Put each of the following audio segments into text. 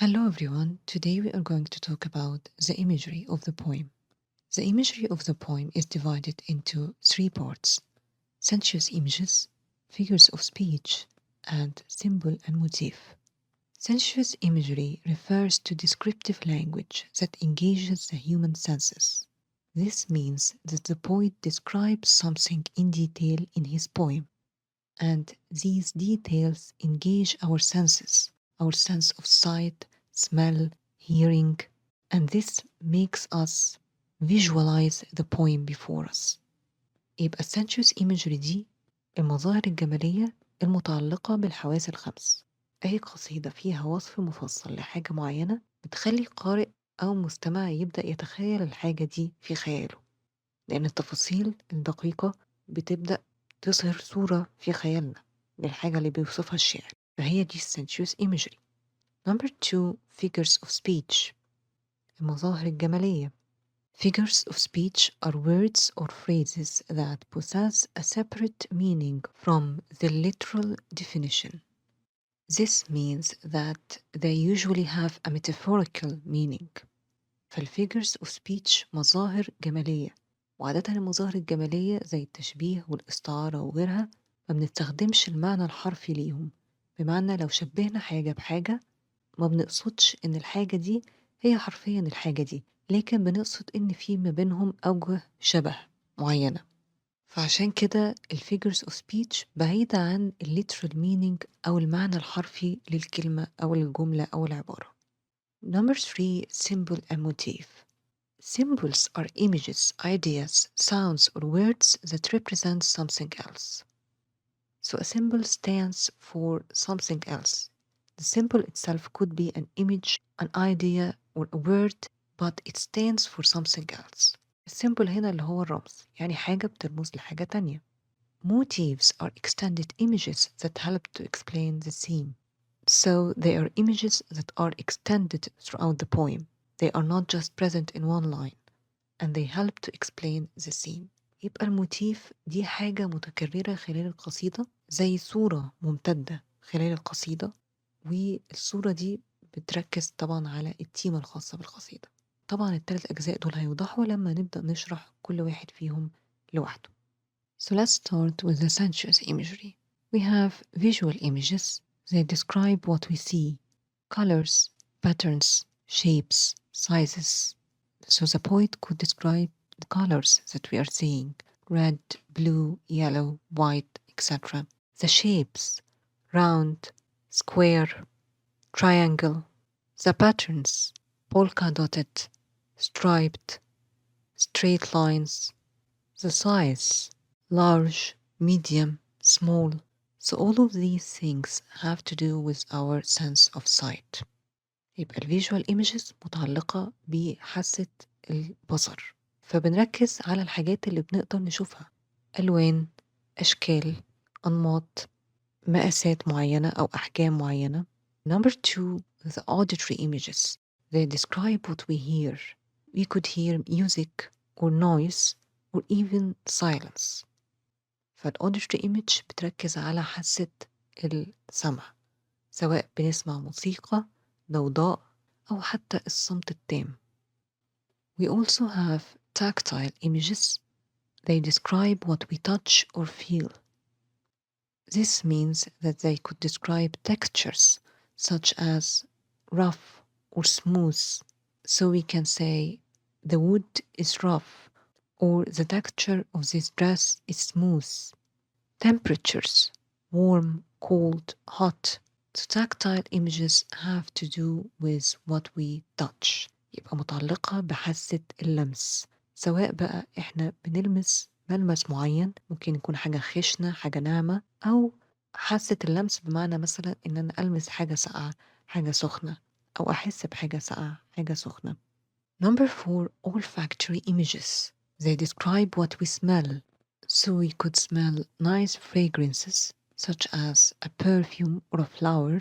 Hello everyone, today we are going to talk about the imagery of the poem. The imagery of the poem is divided into three parts: sensuous images, figures of speech, and symbol and motif. Sensuous imagery refers to descriptive language that engages the human senses. This means that the poet describes something in detail in his poem, and these details engage our senses, our sense of sight, smell, hearing, and this makes us visualize the poem before us. يبقى sensuous imagery دي المظاهر الجمالية المتعلقة بالحواس الخمس. أي قصيدة فيها وصف مفصل لحاجة معينة بتخلي قارئ أو مستمع يبدأ يتخيل الحاجة دي في خياله، لأن التفاصيل الدقيقة بتبدأ تظهر صورة في خيالنا للحاجة اللي بيوصفها الشاعر، فهي دي sensuous imagery. Number 2, figures of speech. المظاهر الجمالية. Figures of speech are words or phrases that possess a separate meaning from the literal definition. This means that they usually have a metaphorical meaning. فالfigures of speech مظاهر جمالية، وعادة المظاهر الجمالية زي التشبيه والاستعارة وغيرها ما بنستخدمش المعنى الحرفي ليهم، بمعنى لو شبهنا حاجة بحاجة ما بنقصدش إن الحاجة دي هي حرفيا الحاجة دي، لكن بنقصد إن في ما بينهم أوجه شبه معينة. فعشان كده الfigures of speech بعيدة عن literal meaning أو المعنى الحرفي للكلمة أو الجملة أو العبارة. Number 3, symbol and motif. Symbols are images, ideas, sounds, or words that represent something else. So a symbol stands for something else. The symbol itself could be an image, an idea, or a word, but it stands for something else. السيمبل هنا اللي هو الرمز، يعني حاجة بترمز لحاجة تانية. Motifs are extended images that help to explain the theme. So they are images that are extended throughout the poem. They are not just present in one line, and they help to explain the theme. يبقى الموتيف دي حاجة متكررة خلال القصيدة زي صورة ممتدة خلال القصيدة، والصورة دي بتركز طبعا على التيمة الخاصة بالقصيدة. طبعا الثلاث أجزاء دول هيوضحوا لما نبدأ نشرح كل واحد فيهم لوحده. So let's start with the sensuous imagery. We have visual images. They describe what we see: colors, patterns, shapes, sizes. So the poet could describe the colors that we are seeing: red, blue, yellow, white, etc. The shapes: round, square, triangle. The patterns: polka dotted, striped, straight lines. The size: large, medium, small. So all of these things have to do with our sense of sight. يبقى الفيجوال images متعلقة بحاسة البصر، فبنركز على الحاجات اللي بنقدر نشوفها: ألوان، أشكال، أنماط، مقاسات معينة أو أحجام معينة. Number 2, the auditory images. They describe what we hear. We could hear music or noise or even silence. فالauditory image بتركز على حاسة السمع، سواء بنسمع موسيقى، ضوضاء، أو حتى الصمت التام. We also have tactile images. They describe what we touch or feel. This means that they could describe textures such as rough or smooth. So we can say the wood is rough, or the texture of this dress is smooth. Temperatures: warm, cold, hot. So tactile images have to do with what we touch. يبقى متعلقة بحاسة اللمس، سواء بقى إحنا بنلمس ملمس معين، ممكن يكون حاجة خشنة، حاجة ناعمة، أو حاسة اللمس بمعنى مثلا إن أنا ألمس حاجة ساقعة، حاجة سخنة، أو أحس بحاجة ساقعة، حاجة سخنة. Number 4, olfactory images. They describe what we smell. So we could smell nice fragrances such as a perfume or a flower,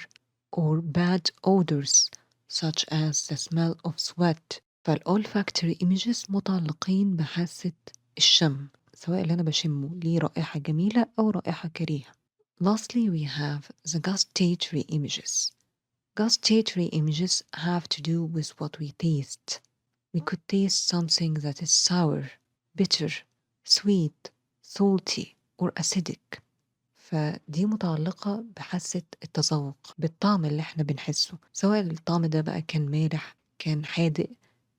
or bad odors such as the smell of sweat. فالolfactory images متعلقين بحاسة الشم، سواء اللي أنا بشمه ليه رائحة جميلة أو رائحة كريهة. Lastly, we have the gustatory images. Gustatory images have to do with what we taste. We could taste something that is sour, bitter, sweet, salty, or acidic. فدي متعلقة بحاسة التذوق، بالطعم اللي احنا بنحسه، سواء الطعم ده بقى كان مالح، كان حادق،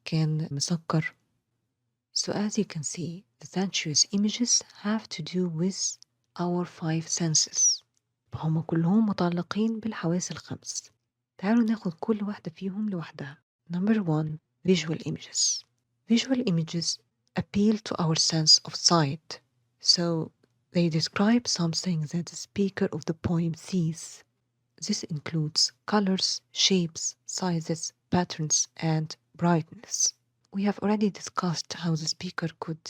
كان مسكر. So as you can see, the sensuous images have to do with our 5 senses. فهم كلهم متعلقين بالحواس الخمس. تعالوا ناخد كل واحدة فيهم لوحدها. Number 1. Visual images. Visual images appeal to our sense of sight. So they describe something that the speaker of the poem sees. This includes colors, shapes, sizes, patterns, and brightness. We have already discussed how the speaker could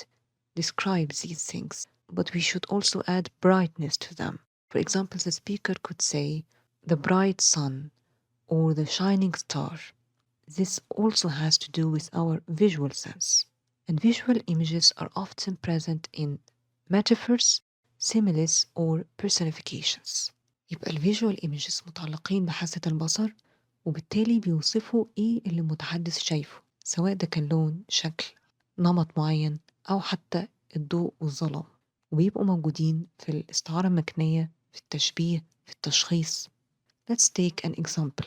describe these things, but we should also add brightness to them. For example, the speaker could say, the bright sun, or the shining star. This also has to do with our visual sense. And visual images are often present in metaphors, similes, or personifications. يبقى الفيجوال images متعلقين بحاسة البصر، وبالتالي بيوصفوا ايه اللي المتحدث شايفه، سواء ده كان لون، شكل، نمط معين، أو حتى الضوء والظلام، وبيبقوا موجودين في الاستعارة المكنية، في التشبيه، في التشخيص. Let's take an example.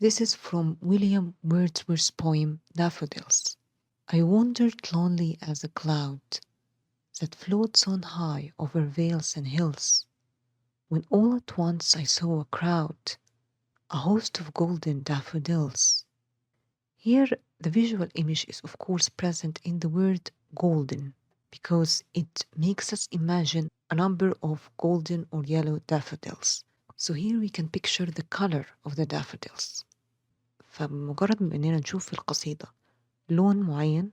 This is from William Wordsworth's poem Daffodils. I wandered lonely as a cloud that floats on high over vales and hills, when all at once I saw a crowd, a host of golden daffodils. Here, the visual image is of course present in the word golden, because it makes us imagine a number of golden or yellow daffodils. So here we can picture the color of the daffodils. فبمجرد ما إننا نشوف في القصيدة لون معين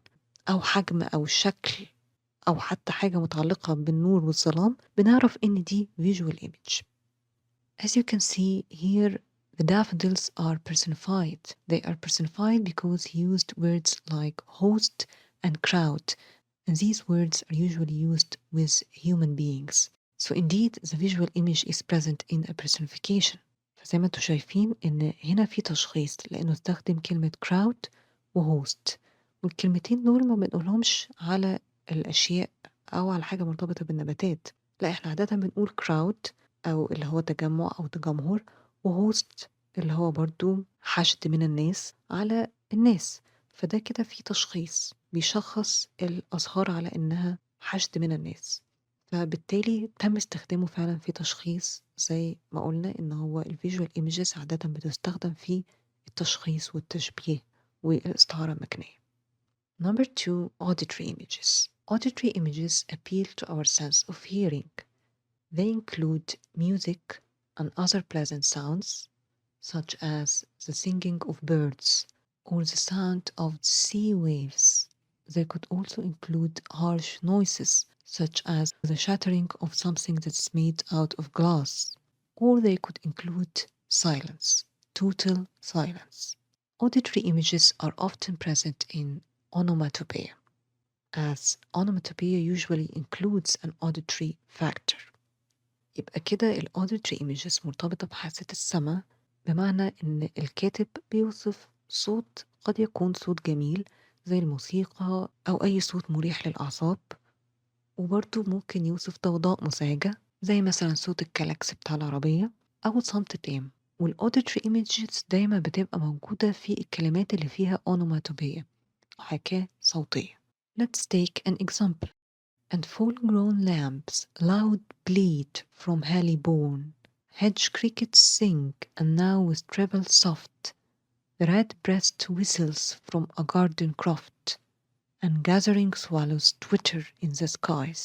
أو حجم أو شكل أو حتى حاجة متعلقة بالنور والظلام، بنعرف إن دي visual image. As you can see here, the daffodils are personified. They are personified because he used words like host and crowd, and these words are usually used with human beings. So indeed, the visual image is present in a personification. فزي ما انتوا شايفين إن هنا في تشخيص، لأنه استخدم كلمة crowd وhost، والكلمتين دول ما بنقولهمش على الأشياء أو على حاجة مرتبطة بالنباتات، لا إحنا عادة بنقول crowd أو اللي هو تجمع أو تجمهر، وهوست اللي هو برضو حشد من الناس على الناس. فده كده في تشخيص بيشخص الأزهار على إنها حشد من الناس، فبالتالي تم استخدامه فعلا في تشخيص، زي ما قلنا إن هو الفيجوال images عادة بتستخدم في التشخيص والتشبيه والاستعارة المكنية. Number 2. Auditory images. Auditory images appeal to our sense of hearing. They include music and other pleasant sounds, such as the singing of birds or the sound of sea waves. They could also include harsh noises, such as the shattering of something that's made out of glass, or they could include silence, total silence. Auditory images are often present in onomatopoeia, as onomatopoeia usually includes an auditory factor. يبقى كده ال auditory images مرتبطة بحاسة السمع، بمعنى إن الكاتب بيوصف صوت قد يكون صوت جميل زي الموسيقى أو أي صوت مريح للأعصاب، وبرضه ممكن يوصف ضوضاء مزعجة زي مثلا صوت الكلاكس بتاع العربية أو صمت تام. وال auditory images دايما بتبقى موجودة في الكلمات اللي فيها onomatopoeia، حكاة صوتية. Let's take an example. And full-grown lambs loud bleat from Haileyborn. Hedge crickets sing, and now with treble soft, the red-breast whistles from a garden croft, and gathering swallows twitter in the skies.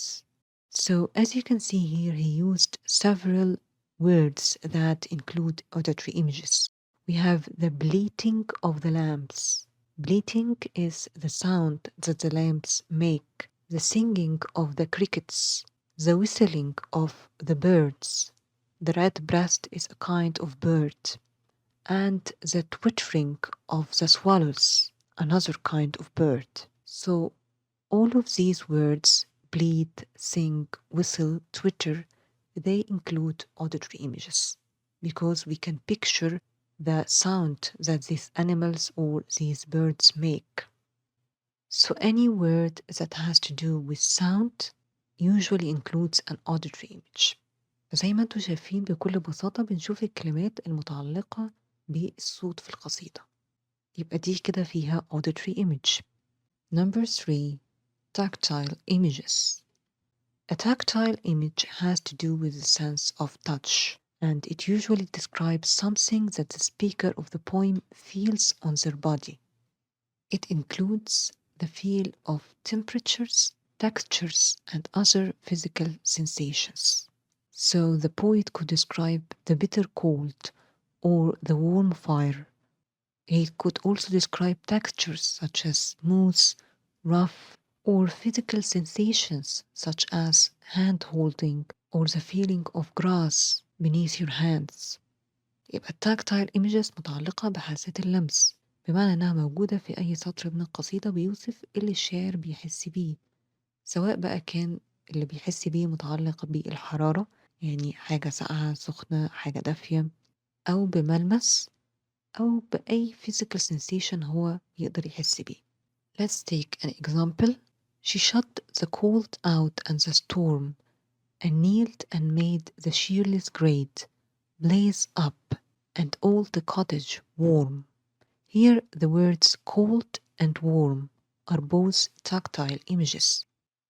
So as you can see here, he used several words that include auditory images. We have the bleating of the lambs. Bleating is the sound that the lambs make. The singing of the crickets, the whistling of the birds. The redbreast is a kind of bird, and the twittering of the swallows, another kind of bird. So all of these words, bleat, sing, whistle, twitter, they include auditory images, because we can picture the sound that these animals or these birds make. So any word that has to do with sound usually includes an auditory image. زي ما انتم شايفين بكل بساطة بنشوف الكلمات المتعلقة بالصوت في القصيدة. يبقى دي كده فيها auditory image. Number 3. Tactile images. A tactile image has to do with the sense of touch, and it usually describes something that the speaker of the poem feels on their body. It includes the feel of temperatures, textures, and other physical sensations. So the poet could describe the bitter cold or the warm fire. He could also describe textures such as smooth, rough, or physical sensations such as hand holding or the feeling of grass beneath your hands. يبقى التاكتايل images متعلقة بحاسة اللمس، بمعنى إنها موجودة في أي سطر من القصيدة بيوصف اللي الشاعر بيحس بيه، سواء بقى كان اللي بيحس بيه متعلق بالحرارة، يعني حاجة ساقعة سخنة حاجة دافية، أو بملمس أو بأي physical sensation هو يقدر يحس بيه. Let's take an example. She shut the cold out and the storm, and kneeled and made the cheerless grate blaze up and all the cottage warm. Here the words cold and warm are both tactile images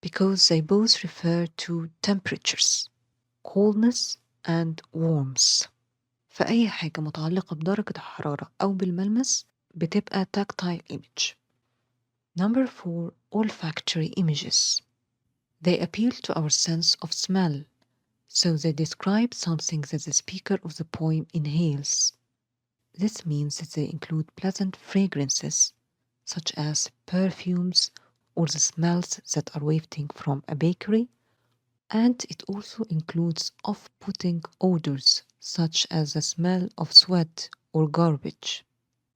because they both refer to temperatures, coldness and warmth. فأي حاجة متعلقة بدرجة الحرارة أو بالملمس بتبقى tactile image. Number 4. Olfactory images. They appeal to our sense of smell, so they describe something that the speaker of the poem inhales. This means that they include pleasant fragrances, such as perfumes or the smells that are wafting from a bakery, and it also includes off-putting odors, such as the smell of sweat or garbage.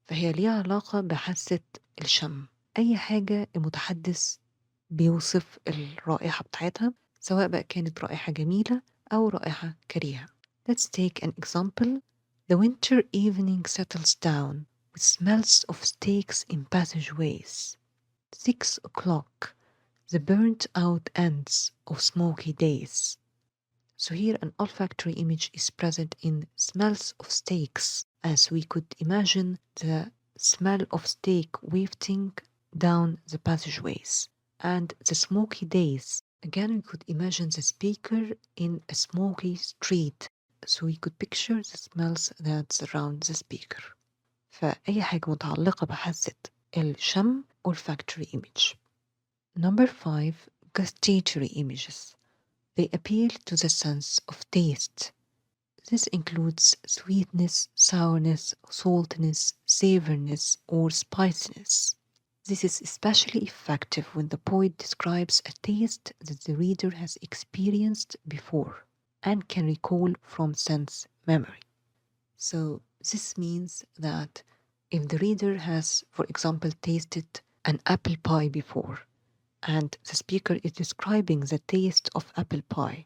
فهي ليها علاقة بحاسة الشم. أي حاجة المتحدث بيوصف الرائحة بتاعتها سواء بقى كانت رائحة جميلة أو رائحة كريهة. Let's take an example. The winter evening settles down with smells of steaks in passageways. 6 o'clock, the burnt out ends of smoky days. So here an olfactory image is present in smells of steaks, as we could imagine the smell of steak wafting down the passageways. And the smoky days, again we could imagine the speaker in a smoky street, so we could picture the smells that surround the speaker. فأي حاجة متعلقة بحاسة الشم olfactory image. Number 5. Gustatory images. They appeal to the sense of taste. This includes sweetness, sourness, saltiness, savoriness, or spiciness. This is especially effective when the poet describes a taste that the reader has experienced before and can recall from sense memory. So this means that if the reader has, for example, tasted an apple pie before, and the speaker is describing the taste of apple pie,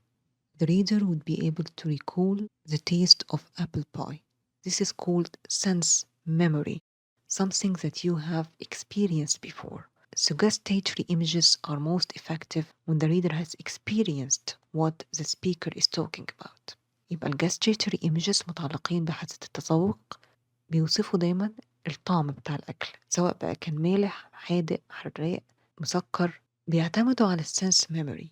the reader would be able to recall the taste of apple pie. This is called sense memory, something that you have experienced before. So gustatory images are most effective when the reader has experienced what the speaker is talking about. يبقى الgustatory images متعلقين بحاسة التذوق، بيوصفوا دايما الطعم بتاع الأكل سواء بقى كان مالح، حادق، حراق، مسكر. بيعتمدوا على السنس ميموري،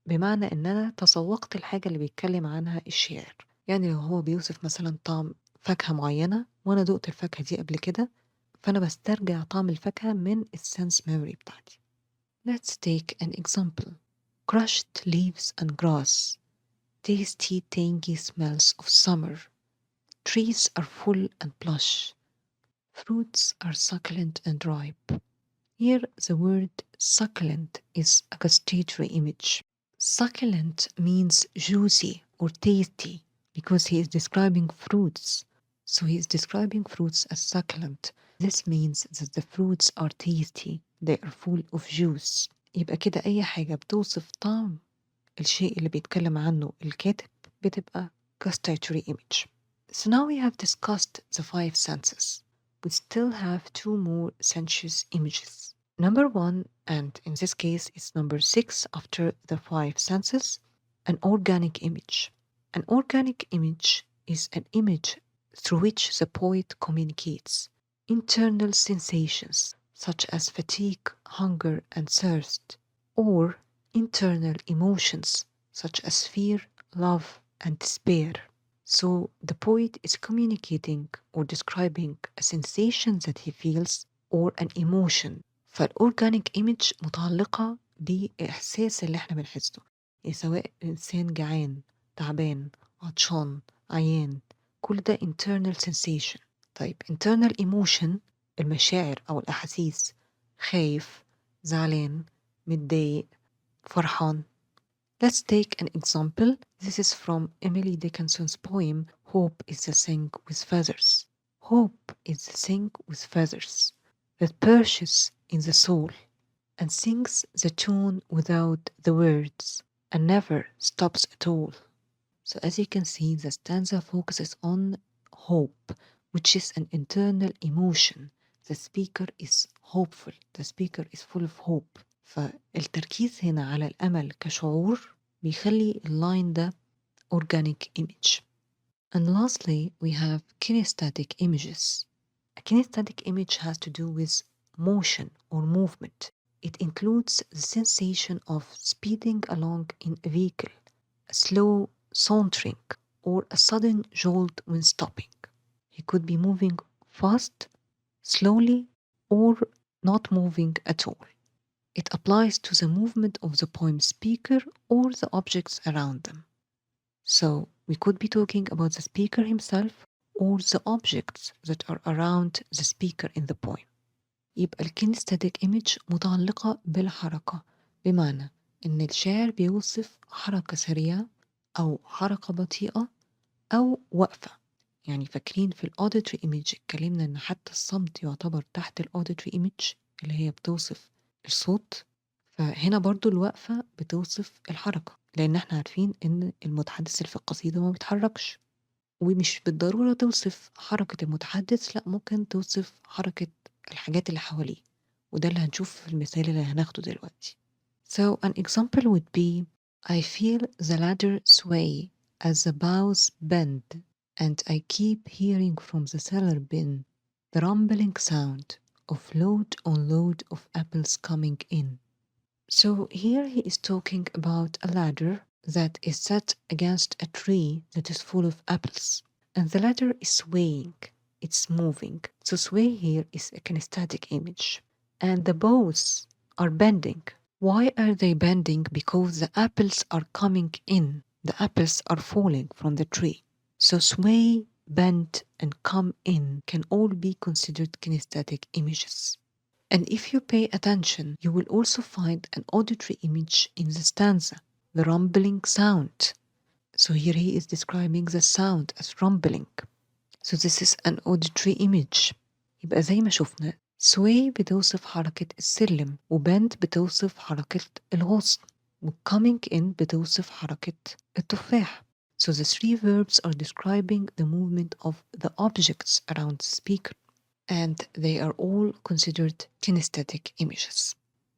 بمعنى إن أنا تذوقت الحاجة اللي بيتكلم عنها الشاعر. يعني لو هو بيوصف مثلا طعم فاكهة معينة وأنا دقت الفاكهة دي قبل كده، فأنا بسترجع طعم الفاكهة من السنس ميموري بتاعتي. Let's take an example. Crushed leaves and grass, tasty tangy smells of summer. Trees are full and plush. Fruits are succulent and ripe. Here the word succulent is a gustatory image. Succulent means juicy or tasty because he is describing fruits. So he is describing fruits as succulent. This means that the fruits are tasty. They are full of juice. يبقى كده أي حاجة بتوصف طعم الشيء اللي بيتكلم عنه الكاتب بتبقى gustatory image. So now we have discussed the 5 senses. We still have 2 more sensuous images. Number 1, and in this case it's number 6 after the 5 senses, an organic image. An organic image is an image through which the poet communicates internal sensations such as fatigue, hunger, and thirst, or internal emotions such as fear, love, and despair. So the poet is communicating or describing a sensation that he feels or an emotion. فالأورجانيك image متعلقة بإحساس اللي احنا بنحسه، يعني سواء إنسان جعان، تعبان، عطشان، عيان، كل ده internal sensation. طيب internal emotion المشاعر أو الأحاسيس، خايف، زعلان، متضايق، فرحان. Let's take an example. This is from Emily Dickinson's poem, Hope is the thing with feathers. Hope is the thing with feathers that perches in the soul and sings the tune without the words and never stops at all. So as you can see, the stanza focuses on hope, which is an internal emotion. The speaker is hopeful. The speaker is full of hope. فالتركيز هنا على الأمل كشعور بيخلي اللاين ده organic image. And lastly, we have kinesthetic images. A kinesthetic image has to do with motion or movement. It includes the sensation of speeding along in a vehicle, a slow sauntering, or a sudden jolt when stopping. He could be moving fast, slowly, or not moving at all. It applies to the movement of the poem speaker or the objects around them. So we could be talking about the speaker himself or the objects that are around the speaker in the poem. يبقى الكينستاتيك image متعلقة بالحركة، بمعنى إن الشاعر بيوصف حركة سريعة أو حركة بطيئة أو وقفة. يعني فاكرين في الأوديتري image اتكلمنا إن حتى الصمت يعتبر تحت الأوديتري image اللي هي بتوصف الصوت. فهنا برضو الوقفة بتوصف الحركة، لأن احنا عارفين إن المتحدث اللي في القصيدة ما بيتحركش، ومش بالضرورة توصف حركة المتحدث، لأ ممكن توصف حركة الحاجات اللي حواليه، وده اللي هنشوف في المثال اللي هناخده دلوقتي. So an example would be I feel the ladder sway as the boughs bend and I keep hearing from the cellar bin the rumbling sound of load on load of apples coming in. So here he is talking about a ladder that is set against a tree that is full of apples. And the ladder is swaying, it's moving. So sway here is a kinesthetic image. And the boughs are bending. Why are they bending? Because the apples are coming in. The apples are falling from the tree. So sway, bend, and come in can all be considered kinesthetic images. And if you pay attention, you will also find an auditory image in the stanza, the rumbling sound. So here he is describing the sound as rumbling. So this is an auditory image. يبقى زي ما شفنا sway بتوصف حركة السلم، وbend بتوصف حركة الغصن، وcoming in بتوصف حركة التفاح. So the 3 verbs are describing the movement of the objects around the speaker, and they are all considered kinesthetic images.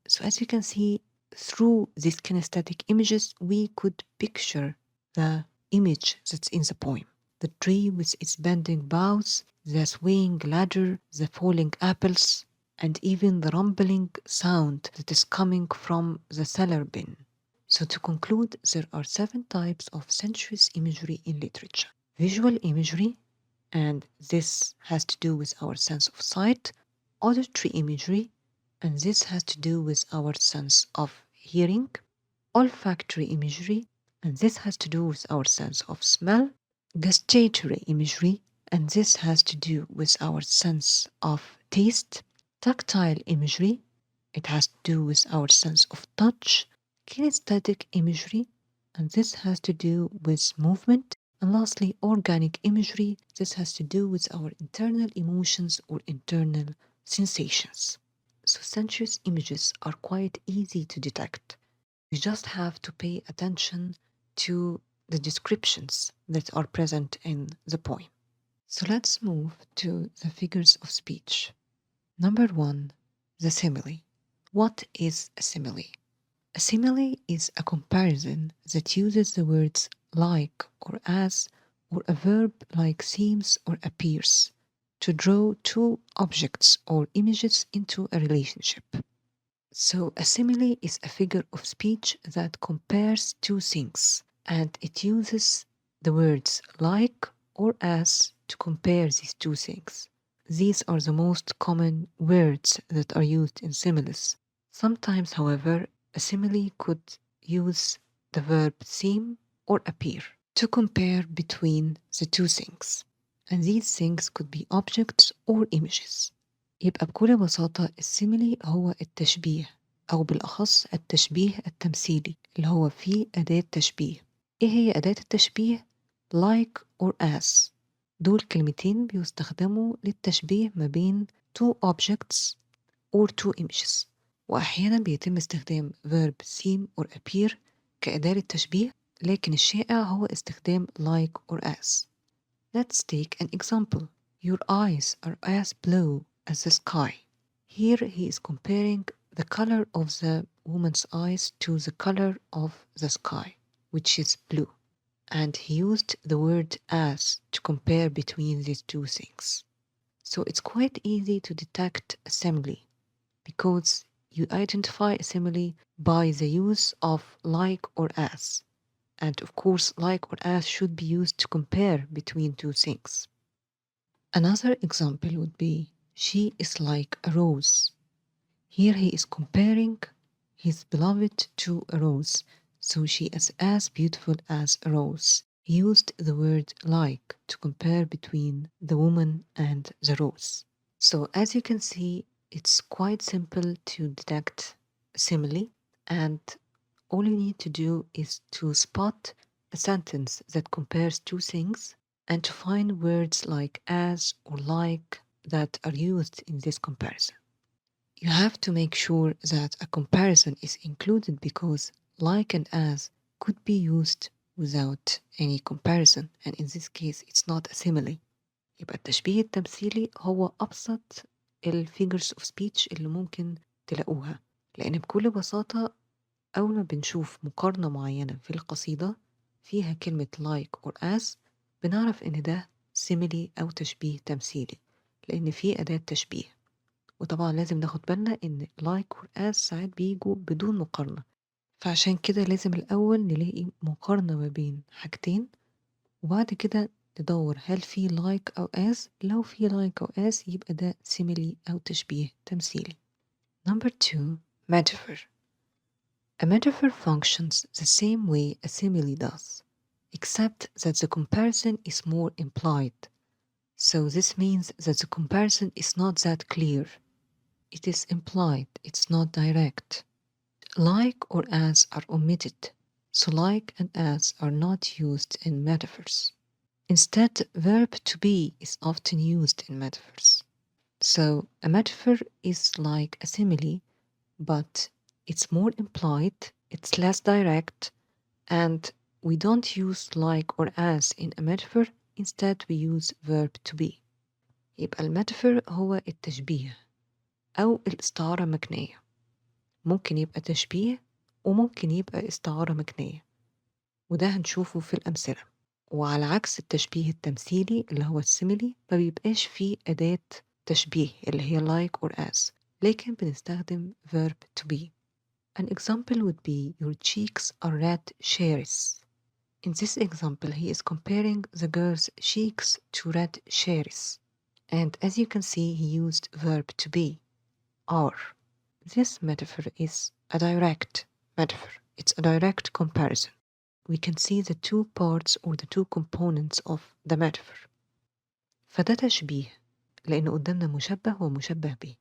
So as you can see, through these kinesthetic images, we could picture the image that's in the poem. The tree with its bending boughs, the swaying ladder, the falling apples, and even the rumbling sound that is coming from the cellar bin. So to conclude, there are 7 types of sensuous imagery in literature. Visual imagery, and this has to do with our sense of sight. Auditory imagery, and this has to do with our sense of hearing. Olfactory imagery, and this has to do with our sense of smell. Gustatory imagery, and this has to do with our sense of taste. Tactile imagery, it has to do with our sense of touch. Kinesthetic imagery, and this has to do with movement. And lastly, organic imagery, this has to do with our internal emotions or internal sensations. So sensuous images are quite easy to detect. You just have to pay attention to the descriptions that are present in the poem. So let's move to the figures of speech. Number 1, the simile. What is a simile? A simile is a comparison that uses the words like or as or a verb like seems or appears to draw two objects or images into a relationship. So a simile is a figure of speech that compares two things, and it uses the words like or as to compare these two things. These are the most common words that are used in similes. Sometimes, however, a simile could use the verb seem or appear to compare between the two things. And these things could be objects or images. يبقى بكل بساطة السيميلي هو التشبيه، أو بالأخص التشبيه التمثيلي اللي هو فيه أداة تشبيه. إيه هي أداة التشبيه؟ like or as. دول كلمتين بيستخدموا للتشبيه ما بين two objects or two images. وأحيانا بيتم استخدام verb seem or appear كأداة للتشبيه، لكن الشائع هو استخدام like or as. Let's take an example. Your eyes are as blue as the sky. Here he is comparing the color of the woman's eyes to the color of the sky, which is blue. And he used the word as to compare between these two things. So it's quite easy to detect a simile because you identify a simile by the use of like or as. And of course, like or as should be used to compare between two things. Another example would be, she is like a rose. Here he is comparing his beloved to a rose, so she is as beautiful as a rose. He used the word like to compare between the woman and the rose. So as you can see, it's quite simple to detect a simile, and all you need to do is to spot a sentence that compares two things and to find words like as or like that are used in this comparison. You have to make sure that a comparison is included because like and as could be used without any comparison, and in this case it's not a simile. يبقى التشبيه التمثيلي هو أبسط figures of speech اللي ممكن تلاقوها، لأن بكل بساطة أول ما بنشوف مقارنة معينة في القصيدة فيها كلمة like or as بنعرف إن ده simile أو تشبيه تمثيلي، لأن فيه أداة تشبيه. وطبعا لازم ناخد بالنا إن like or as ساعات بيجوا بدون مقارنة، فعشان كده لازم الأول نلاقي مقارنة ما بين حاجتين وبعد كده ندور هل في like أو as. لو في like أو as يبقى ده simile أو تشبيه تمثيلي. Number 2, metaphor. A metaphor functions the same way a simile does, except that the comparison is more implied. So this means that the comparison is not that clear. It is implied, it's not direct. Like or as are omitted, so like and as are not used in metaphors. Instead, verb to be is often used in metaphors. So a metaphor is like a simile, but it's more implied, it's less direct, and we don't use like or as in a metaphor. Instead we use verb to be. يبقى الميتافور هو التشبيه أو الاستعارة مكنية. ممكن يبقى تشبيه وممكن يبقى استعارة مكنية، وده هنشوفه في الأمثلة. وعلى عكس التشبيه التمثيلي اللي هو السيميلي ما بيبقاش فيه أداة تشبيه اللي هي like or as، لكن بنستخدم verb to be. An example would be, your cheeks are red cherries. In this example, he is comparing the girl's cheeks to red cherries. And as you can see, he used verb to be, are. This metaphor is a direct metaphor. It's a direct comparison. We can see the two parts or the two components of the metaphor. فده تشبيه لأن قدامنا مشبه ومشبه به،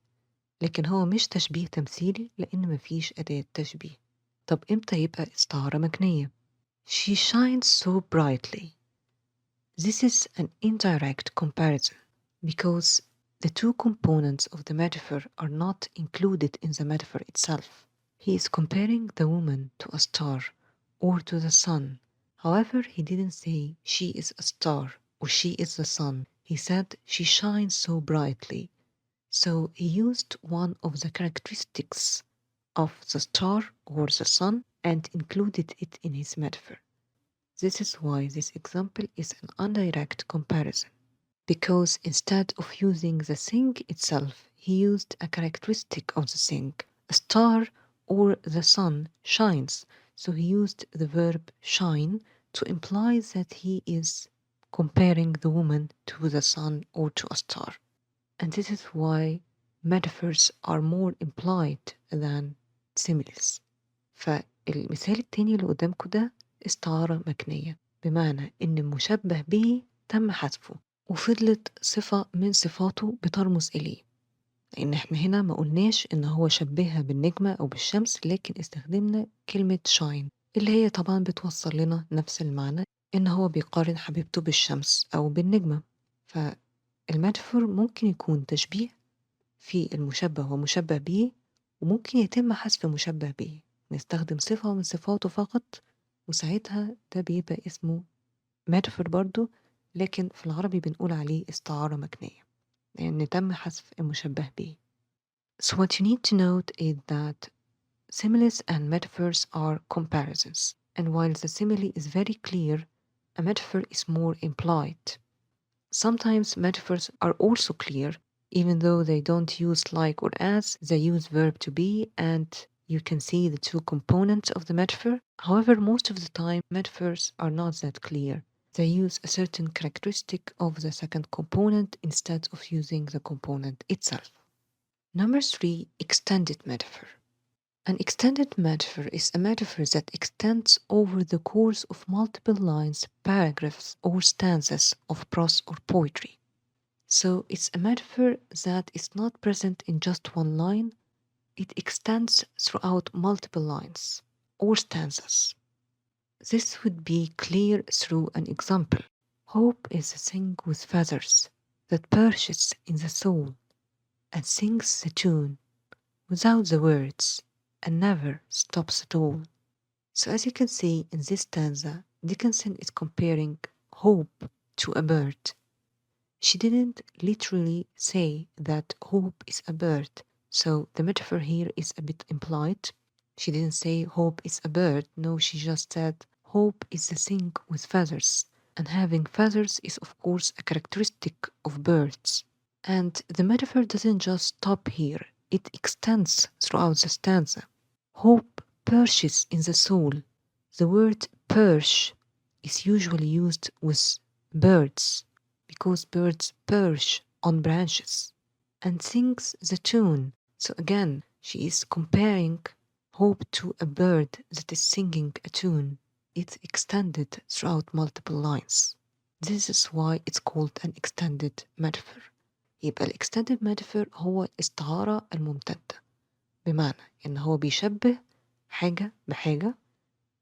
لكن هو مش تشبيه تمثيلي لأن مفيش أداة تشبيه. طب إمتى يبقى استعارة مكنية؟ She shines so brightly. This is an indirect comparison because the two components of the metaphor are not included in the metaphor itself. He is comparing the woman to a star or to the sun. However, he didn't say she is a star or she is the sun. He said, "She shines so brightly." So he used one of the characteristics of the star or the sun and included it in his metaphor. This is why this example is an indirect comparison, because instead of using the thing itself, he used a characteristic of the thing. A star or the sun shines, so he used the verb shine to imply that he is comparing the woman to the sun or to a star. And this is why metaphors are more implied than similes. فالمثال التاني اللي قدامكم ده استعارة مكنية، بمعنى إن المشبه به تم حذفه وفضلت صفة من صفاته بترمز إليه، لأن احنا هنا ما قلناش إن هو شبهها بالنجمة أو بالشمس، لكن استخدمنا كلمة shine اللي هي طبعا بتوصل لنا نفس المعنى، إن هو بيقارن حبيبته بالشمس أو بالنجمة. فالميتافور ممكن يكون تشبيه في المشبه ومشبه به، وممكن يتم حذف مشبه به، نستخدم صفة من صفاته فقط، وساعتها ده بيبقى اسمه ميتافور برضو، لكن في العربي بنقول عليه استعارة مكنية لأن تم حذف المشبه به. So what you need to note is that similes and metaphors are comparisons, and while the simile is very clear, a metaphor is more implied. Sometimes metaphors are also clear, even though they don't use like or as, they use verb to be, and you can see the two components of the metaphor. However, most of the time, metaphors are not that clear. They use a certain characteristic of the second component instead of using the component itself. Number 3, extended metaphor. An extended metaphor is a metaphor that extends over the course of multiple lines, paragraphs, or stanzas of prose or poetry. So it's a metaphor that is not present in just one line, it extends throughout multiple lines or stanzas. This would be clear through an example. Hope is a thing with feathers that perches in the soul and sings the tune without the words and never stops at all. So as you can see in this stanza, Dickinson is comparing hope to a bird. She didn't literally say that hope is a bird, so the metaphor here is a bit implied. She didn't say hope is a bird, no, she just said hope is a thing with feathers, and having feathers is of course a characteristic of birds. And the metaphor doesn't just stop here, it extends throughout the stanza. Hope perches in the soul. The word perch is usually used with birds because birds perch on branches and sings the tune. So again, she is comparing hope to a bird that is singing a tune. It's extended throughout multiple lines. This is why it's called an extended metaphor. يبقى ال extended metaphor هو الاستعارة الممتدة، بمعنى إن هو بيشبه حاجة بحاجة،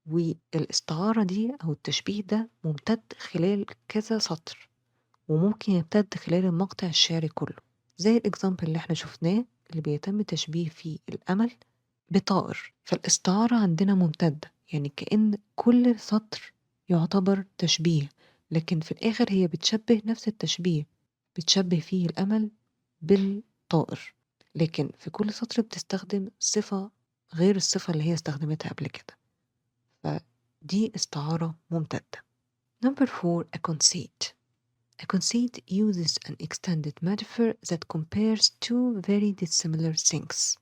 والاستعارة دي أو التشبيه ده ممتد خلال كذا سطر، وممكن يمتد خلال المقطع الشعري كله، زي الإكزامبل اللي احنا شفناه اللي بيتم تشبيه فيه الأمل بطائر. فالاستعارة عندنا ممتدة، يعني كأن كل سطر يعتبر تشبيه، لكن في الآخر هي بتشبه نفس التشبيه، بتشبه فيه الأمل بالطائر، لكن في كل سطر بتستخدم صفة غير الصفة اللي هي استخدمتها قبل كده، فدي استعارة ممتدة. Number 4, a conceit. A conceit uses an extended metaphor that compares two very dissimilar things,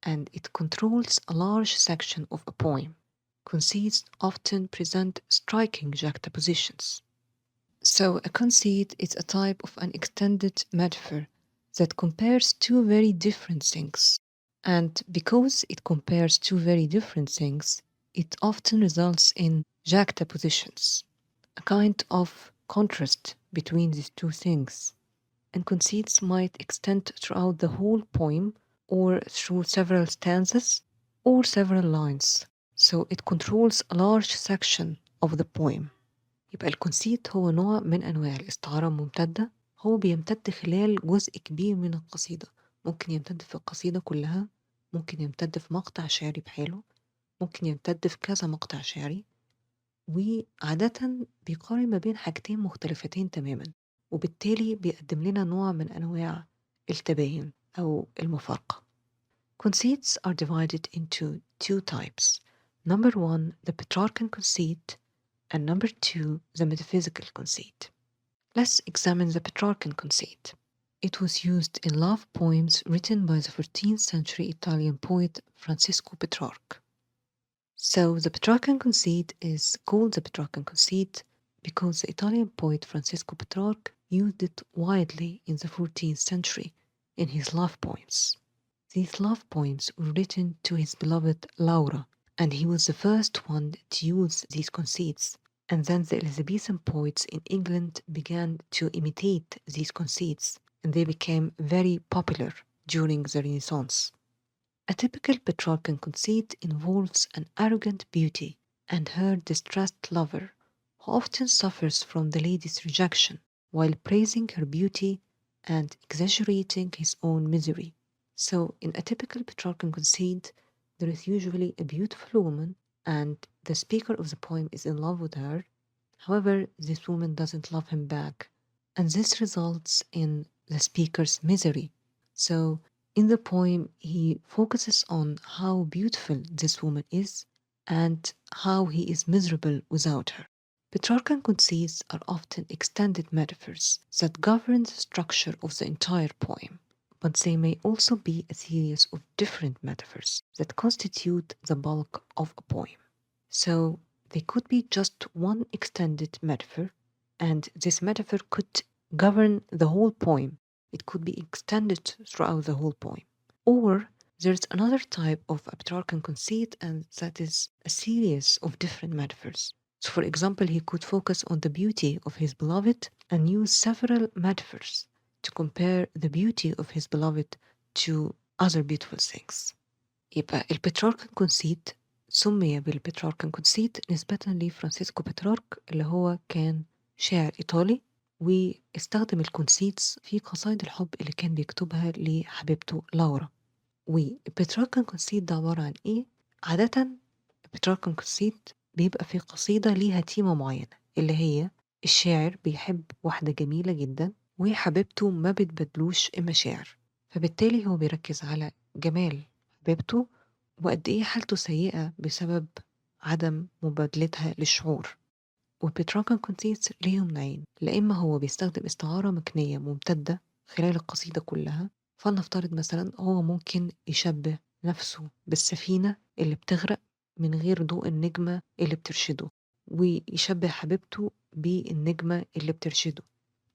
and it controls a large section of a poem. Conceits often present striking juxtapositions. So a conceit is a type of an extended metaphor that compares two very different things. And because it compares two very different things, it often results in juxtapositions, a kind of contrast between these two things. And conceits might extend throughout the whole poem or through several stanzas or several lines. So it controls a large section of the poem. يبقى الكونسيت هو نوع من أنواع الاستعارة الممتدة، هو بيمتد خلال جزء كبير من القصيدة، ممكن يمتد في القصيدة كلها، ممكن يمتد في مقطع شعري بحاله، ممكن يمتد في كذا مقطع شعري، وعادة بيقارن ما بين حاجتين مختلفتين تماما. وبالتالي بيقدم لنا نوع من أنواع التباين أو المفارقة. Conceits are divided into two types. Number one, the Petrarchan Conceit, and number two, the Metaphysical Conceit. Let's examine the Petrarchan Conceit. It was used in love poems written by the 14th century Italian poet Francisco Petrarch. So the Petrarchan Conceit is called the Petrarchan Conceit because the Italian poet Francisco Petrarch used it widely in the 14th century in his love poems. These love poems were written to his beloved Laura, and he was the first one to use these conceits. And then the Elizabethan poets in England began to imitate these conceits, and they became very popular during the Renaissance. A typical Petrarchan conceit involves an arrogant beauty and her distressed lover, who often suffers from the lady's rejection while praising her beauty and exaggerating his own misery. So, in a typical Petrarchan conceit, there is usually a beautiful woman, and the speaker of the poem is in love with her. However, this woman doesn't love him back, and this results in the speaker's misery. So, in the poem, he focuses on how beautiful this woman is and how he is miserable without her. Petrarchan conceits are often extended metaphors that govern the structure of the entire poem, but they may also be a series of different metaphors that constitute the bulk of a poem. So they could be just one extended metaphor, and this metaphor could govern the whole poem. It could be extended throughout the whole poem. Or there's another type of a Petrarchan conceit, and that is a series of different metaphors. So, for example, he could focus on the beauty of his beloved and use several metaphors to compare the beauty of his beloved to other beautiful things. يبقى البتراركان كونسيت سمي بالبتراركان كونسيت نسبة لفرانسيسكو بترارك اللي هو كان شاعر إيطالي واستخدم الكونسيتس في قصائد الحب اللي كان بيكتبها لحبيبته لورا. والبتراركان كونسيت ده عبارة عن إيه؟ عادة البتراركان كونسيت بيبقى في قصيدة ليها تيمة معينة اللي هي الشاعر بيحب واحدة جميلة جدا وحبيبته ما بتبدلوش المشاعر، فبالتالي هو بيركز على جمال حبيبته وقد إيه حالته سيئة بسبب عدم مبادلتها للشعور. والبتراكان كونسيتس ليهم نوعين، لا إما هو بيستخدم استعارة مكنية ممتدة خلال القصيدة كلها، فلنفترض مثلا هو ممكن يشبه نفسه بالسفينة اللي بتغرق من غير ضوء النجمة اللي بترشده، ويشبه حبيبته بالنجمة اللي بترشده،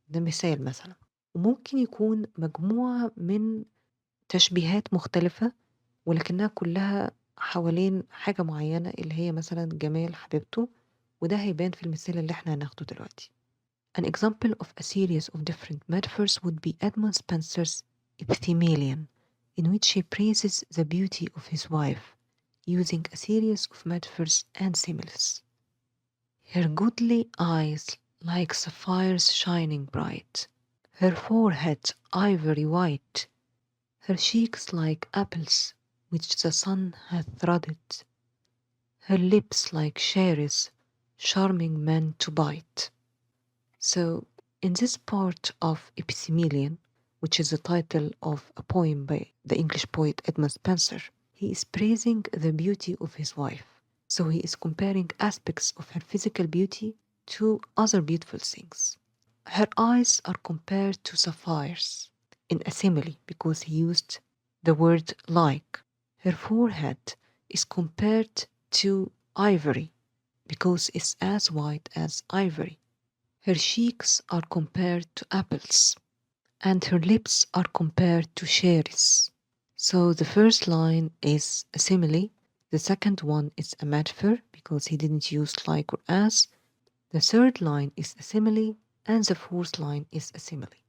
ده مثال مثلا. وممكن يكون مجموعة من تشبيهات مختلفة ولكنها كلها حوالين حاجة معينة اللي هي مثلا جمال حبيبته، وده هيبان في المثال اللي احنا هناخده دلوقتي. An example of a series of different metaphors would be Edmund Spenser's Epithymalion, in which he praises the beauty of his wife using a series of metaphors and similes. Her goodly eyes like sapphires shining bright, her forehead ivory white, her cheeks like apples which the sun hath throdded, her lips like cherries, charming men to bite. So, in this part of Epithymalion, which is the title of a poem by the English poet Edmund Spenser, he is praising the beauty of his wife. So he is comparing aspects of her physical beauty to other beautiful things. Her eyes are compared to sapphires in a simile because he used the word like. Her forehead is compared to ivory because it's as white as ivory. Her cheeks are compared to apples, and her lips are compared to cherries. So the first line is a simile, the second one is a metaphor because he didn't use like or as, the third line is a simile, and the fourth line is a simile.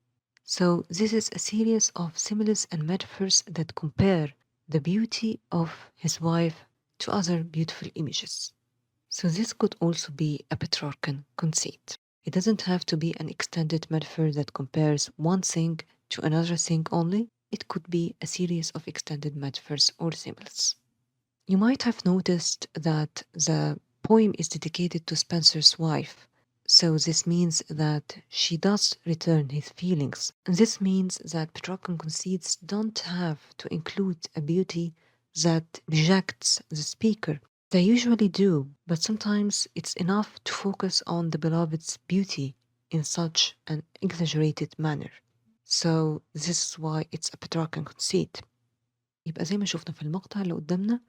So this is a series of similes and metaphors that compare the beauty of his wife to other beautiful images. So this could also be a Petrarchan conceit. It doesn't have to be an extended metaphor that compares one thing to another thing only. It could be a series of extended metaphors or similes. You might have noticed that the poem is dedicated to Spenser's wife. So this means that she does return his feelings. And this means that Petrarchan conceits don't have to include a beauty that rejects the speaker. They usually do, but sometimes it's enough to focus on the beloved's beauty in such an exaggerated manner. So this is why it's a Petrarchan conceit. يبقى زي ما شفنا في المقطع اللي قدامنا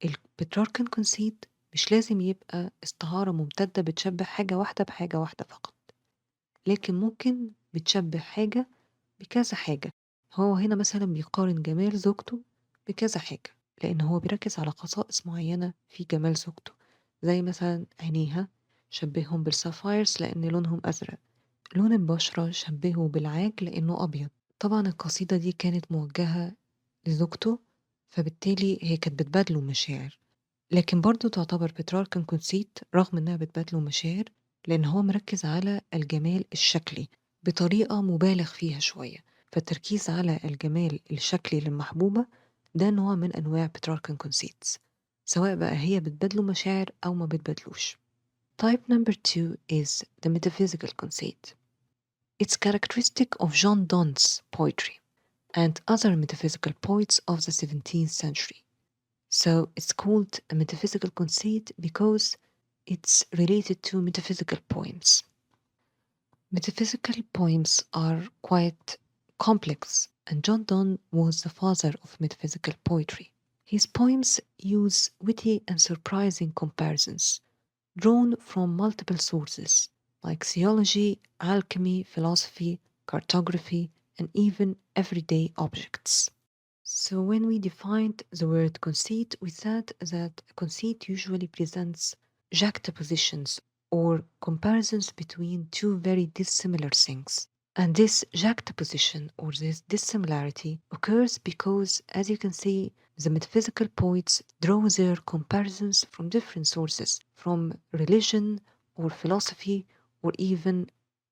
البتراركان كونسيت مش لازم يبقى استعارة ممتدة بتشبه حاجة واحدة بحاجة واحدة فقط، لكن ممكن بتشبه حاجة بكذا حاجة. هو هنا مثلا بيقارن جمال زوجته بكذا حاجة، لأن هو بيركز على خصائص معينة في جمال زوجته، زي مثلا عينيها شبههم بالسافايرز لأن لونهم أزرق، لون البشرة شبهه بالعاج لأنه أبيض. طبعا القصيدة دي كانت موجهة لزوجته، فبالتالي هي كانت بتبادله مشاعر، لكن برضه تعتبر بتراركان كونسيت رغم إنها بتبادله مشاعر لأن هو مركز على الجمال الشكلي بطريقة مبالغ فيها شوية. فالتركيز على الجمال الشكلي للمحبوبة ده نوع من أنواع بتراركان كونسيتس، سواء بقى هي بتبادله مشاعر أو ما بتبادلوش. Type number 2 is the metaphysical conceit. It's characteristic of Jean Donne's poetry and other metaphysical poets of the 17th century. So it's called a metaphysical conceit because it's related to metaphysical poems. Metaphysical poems are quite complex, and John Donne was the father of metaphysical poetry. His poems use witty and surprising comparisons, drawn from multiple sources, like theology, alchemy, philosophy, cartography, and even everyday objects. So when we defined the word conceit, we said that a conceit usually presents juxtapositions or comparisons between two very dissimilar things. And this juxtaposition or this dissimilarity occurs because, as you can see, the metaphysical poets draw their comparisons from different sources, from religion or philosophy or even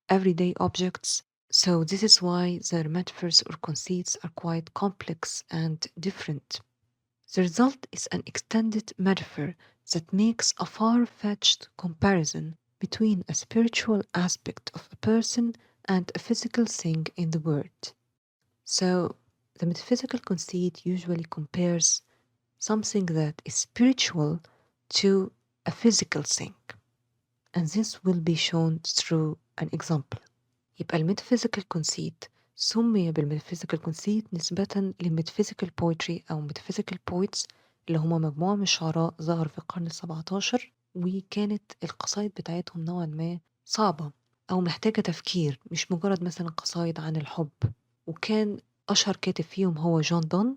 everyday objects. So this is why their metaphors or conceits are quite complex and different. The result is an extended metaphor that makes a far-fetched comparison between a spiritual aspect of a person and a physical thing in the world. So the metaphysical conceit usually compares something that is spiritual to a physical thing. And this will be shown through an example. يبقى الميتافيزيكال كونسيت سمي بالميتافيزيكال كونسيت نسبة للميتافيزيكال بويتري أو ميتافيزيكال بويتس اللي هما مجموعة من الشعراء ظهروا في القرن ال17، وكانت القصايد بتاعتهم نوعا ما صعبة أو محتاجة تفكير، مش مجرد مثلا قصايد عن الحب. وكان أشهر كاتب فيهم هو جون دون،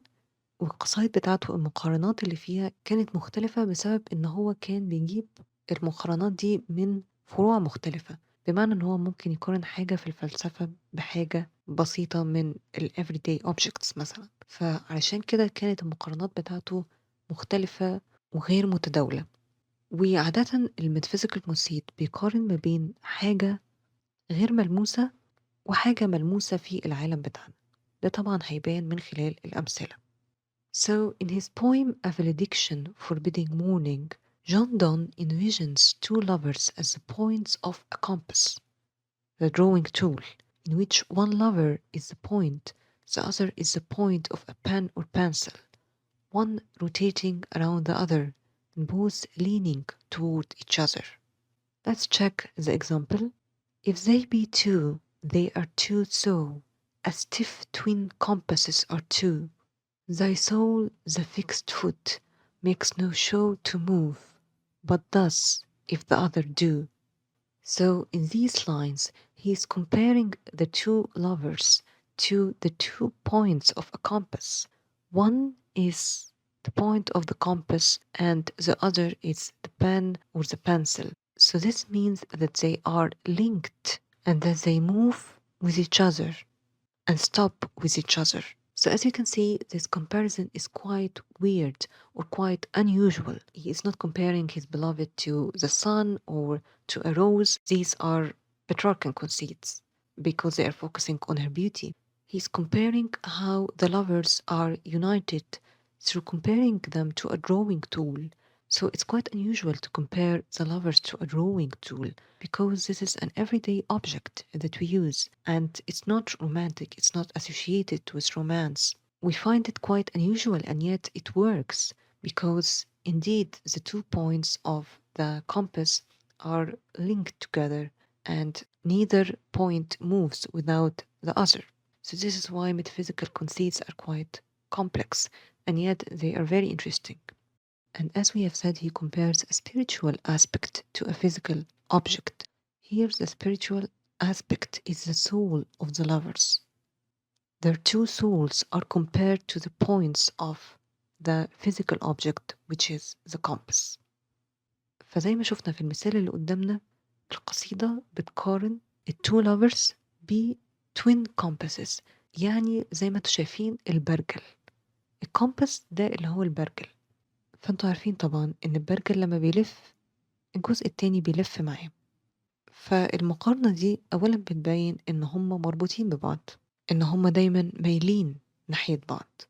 والقصايد بتاعته المقارنات اللي فيها كانت مختلفة بسبب إن هو كان بيجيب المقارنات دي من فروع مختلفة، بمعنى إن هو ممكن يقارن حاجة في الفلسفة بحاجة بسيطة من ال everyday objects مثلا. فعلشان كده كانت المقارنات بتاعته مختلفة وغير متداولة. وعادة الميتافيزيكال كونسيت بيقارن ما بين حاجة غير ملموسة وحاجة ملموسة في العالم بتاعنا، ده طبعا هيبان من خلال الأمثلة. So in his poem A Valediction Forbidding Mourning, John Donne envisions two lovers as the points of a compass, the drawing tool, in which one lover is the point, the other is the point of a pen or pencil, one rotating around the other, and both leaning toward each other. Let's check the example. If they be two, they are two so, as stiff twin compasses are two. Thy soul, the fixed foot, makes no show to move, but does, if the other do. So in these lines, he is comparing the two lovers to the 2 points of a compass. One is the point of the compass and the other is the pen or the pencil. So this means that they are linked and that they move with each other and stop with each other. So as you can see, this comparison is quite weird or quite unusual. He is not comparing his beloved to the sun or to a rose. These are Petrarchan conceits because they are focusing on her beauty. He's comparing how the lovers are united through comparing them to a drawing tool So it's quite unusual to compare the lovers to a drawing tool because this is an everyday object that we use and it's not romantic, it's not associated with romance. We find it quite unusual and yet it works because indeed the 2 points of the compass are linked together and neither point moves without the other. So this is why metaphysical conceits are quite complex and yet they are very interesting. And as we have said, he compares a spiritual aspect to a physical object. Here, the spiritual aspect is the soul of the lovers. Their two souls are compared to the points of the physical object, which is the compass. فزي ما شفنا في المثال اللي قدامنا القصيدة بتقارن التو lovers ب twin compasses، يعني زي ما انتوا شايفين البرجل. الكومباس ده اللي هو البرجل، فانتوا عارفين طبعا ان البرجل لما بيلف الجزء التاني بيلف معاه. فالمقارنة دي أولا بتبين إن هما مربوطين ببعض، إن هما دايما مايلين ناحية بعض.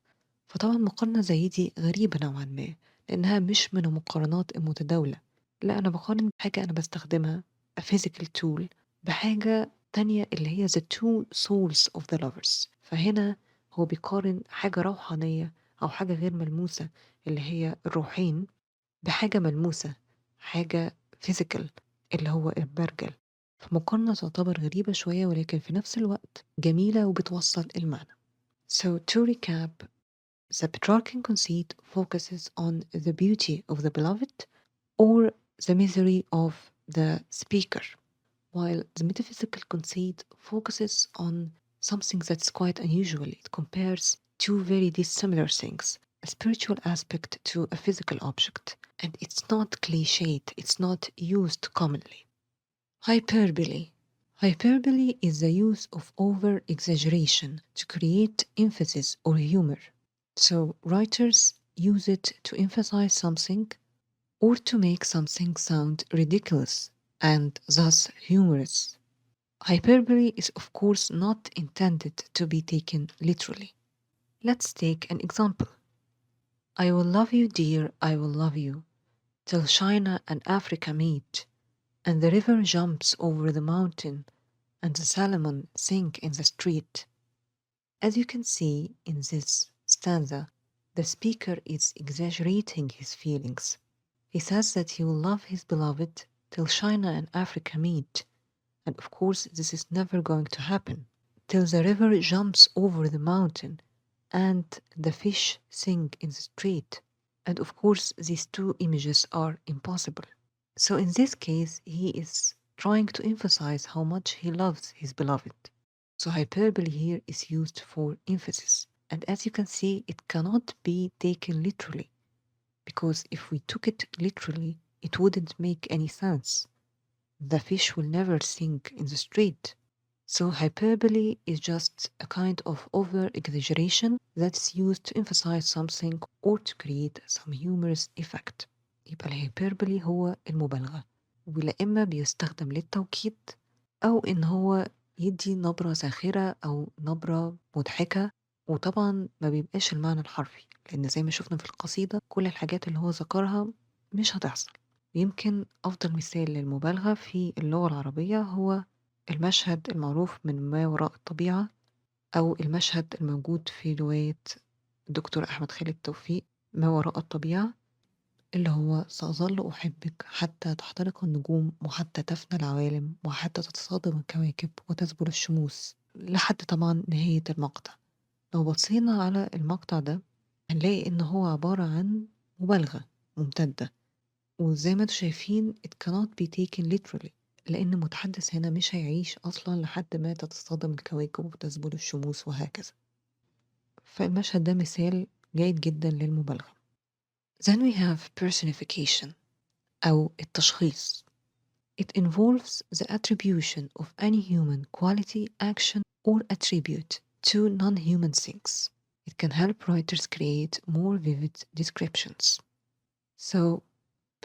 فطبعا مقارنة زي دي غريبة نوعا ما لأنها مش من المقارنات المتداولة. لا، أنا بقارن بحاجة أنا بستخدمها a physical tool بحاجة تانية اللي هي the two souls of the lovers. فهنا هو بيقارن حاجة روحانية أو حاجة غير ملموسة اللي هي الروحين بحاجة ملموسة، حاجة physical اللي هو البرجل. فمقارنة تعتبر غريبة شوية ولكن في نفس الوقت جميلة وبتوصل المعنى. So to recap, the Petrarchan Conceit focuses on the beauty of the beloved or the misery of the speaker, while the Metaphysical Conceit focuses on something that's quite unusual. It compares two very dissimilar things, a spiritual aspect to a physical object, and it's not cliched, it's not used commonly. Hyperbole. Hyperbole is the use of over-exaggeration to create emphasis or humor. So writers use it to emphasize something or to make something sound ridiculous and thus humorous. Hyperbole is of course not intended to be taken literally. Let's take an example. I will love you, dear, I will love you, till China and Africa meet, and the river jumps over the mountain, and the salmon sink in the street. As you can see in this stanza, the speaker is exaggerating his feelings. He says that he will love his beloved till China and Africa meet, and of course this is never going to happen, till the river jumps over the mountain and the fish sink in the street. And of course these two images are impossible. So in this case he is trying to emphasize how much he loves his beloved. So hyperbole here is used for emphasis. And as you can see, it cannot be taken literally, because if we took it literally, it wouldn't make any sense. The fish will never sink in the street. So hyperbole is just a kind of over-exaggeration that's used to emphasize something or to create some humorous effect. يبقى الهيبربولي هو المبالغة، ولا إما بيستخدم للتوكيد أو إن هو يدي نبرة ساخرة أو نبرة مضحكة، وطبعا ما بيبقاش المعنى الحرفي لأن زي ما شفنا في القصيدة كل الحاجات اللي هو ذكرها مش هتحصل. يمكن أفضل مثال للمبالغة في اللغة العربية هو المشهد المعروف من ما وراء الطبيعة، أو المشهد الموجود في رواية الدكتور أحمد خالد توفيق ما وراء الطبيعة، اللي هو سأظل أحبك حتى تحترق النجوم وحتى تفنى العوالم وحتى تتصادم الكواكب وتذبل الشموس، لحد طبعا نهاية المقطع. لو بصينا على المقطع ده هنلاقي إن هو عبارة عن مبالغة ممتدة، وزي ما انتوا شايفين it cannot be taken literally لأن المتحدث هنا مش هيعيش أصلا لحد ما تتصادم الكواكب وتذبل الشموس وهكذا. فالمشهد ده مثال جيد جدا للمبالغة. Then we have personification أو التشخيص. It involves the attribution of any human quality, action or attribute to non-human things. It can help writers create more vivid descriptions. So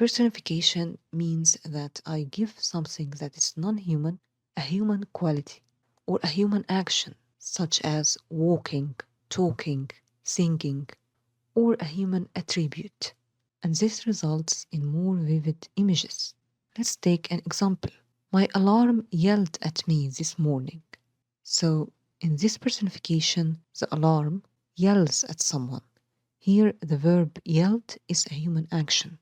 personification means that I give something that is non-human a human quality or a human action, such as walking, talking, singing, or a human attribute. and this results in more vivid images. Let's take an example. My alarm yelled at me this morning. So, in this personification, the alarm yells at someone. Here, the verb yelled is a human action,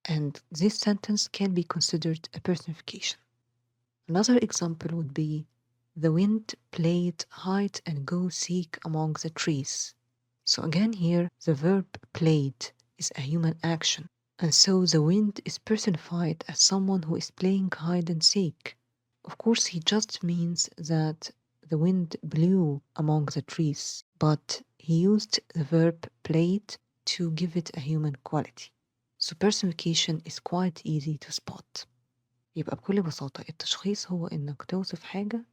and this sentence can be considered a personification. Another example would be the wind played hide and go seek among the trees. So again here the verb played is a human action, and so the wind is personified as someone who is playing hide and seek. Of course he just means that the wind blew among the trees, but he used the verb played to give it a human quality. So personification is quite easy to spot. يبقى بكل بساطة التشخيص هو إنك توصف حاجة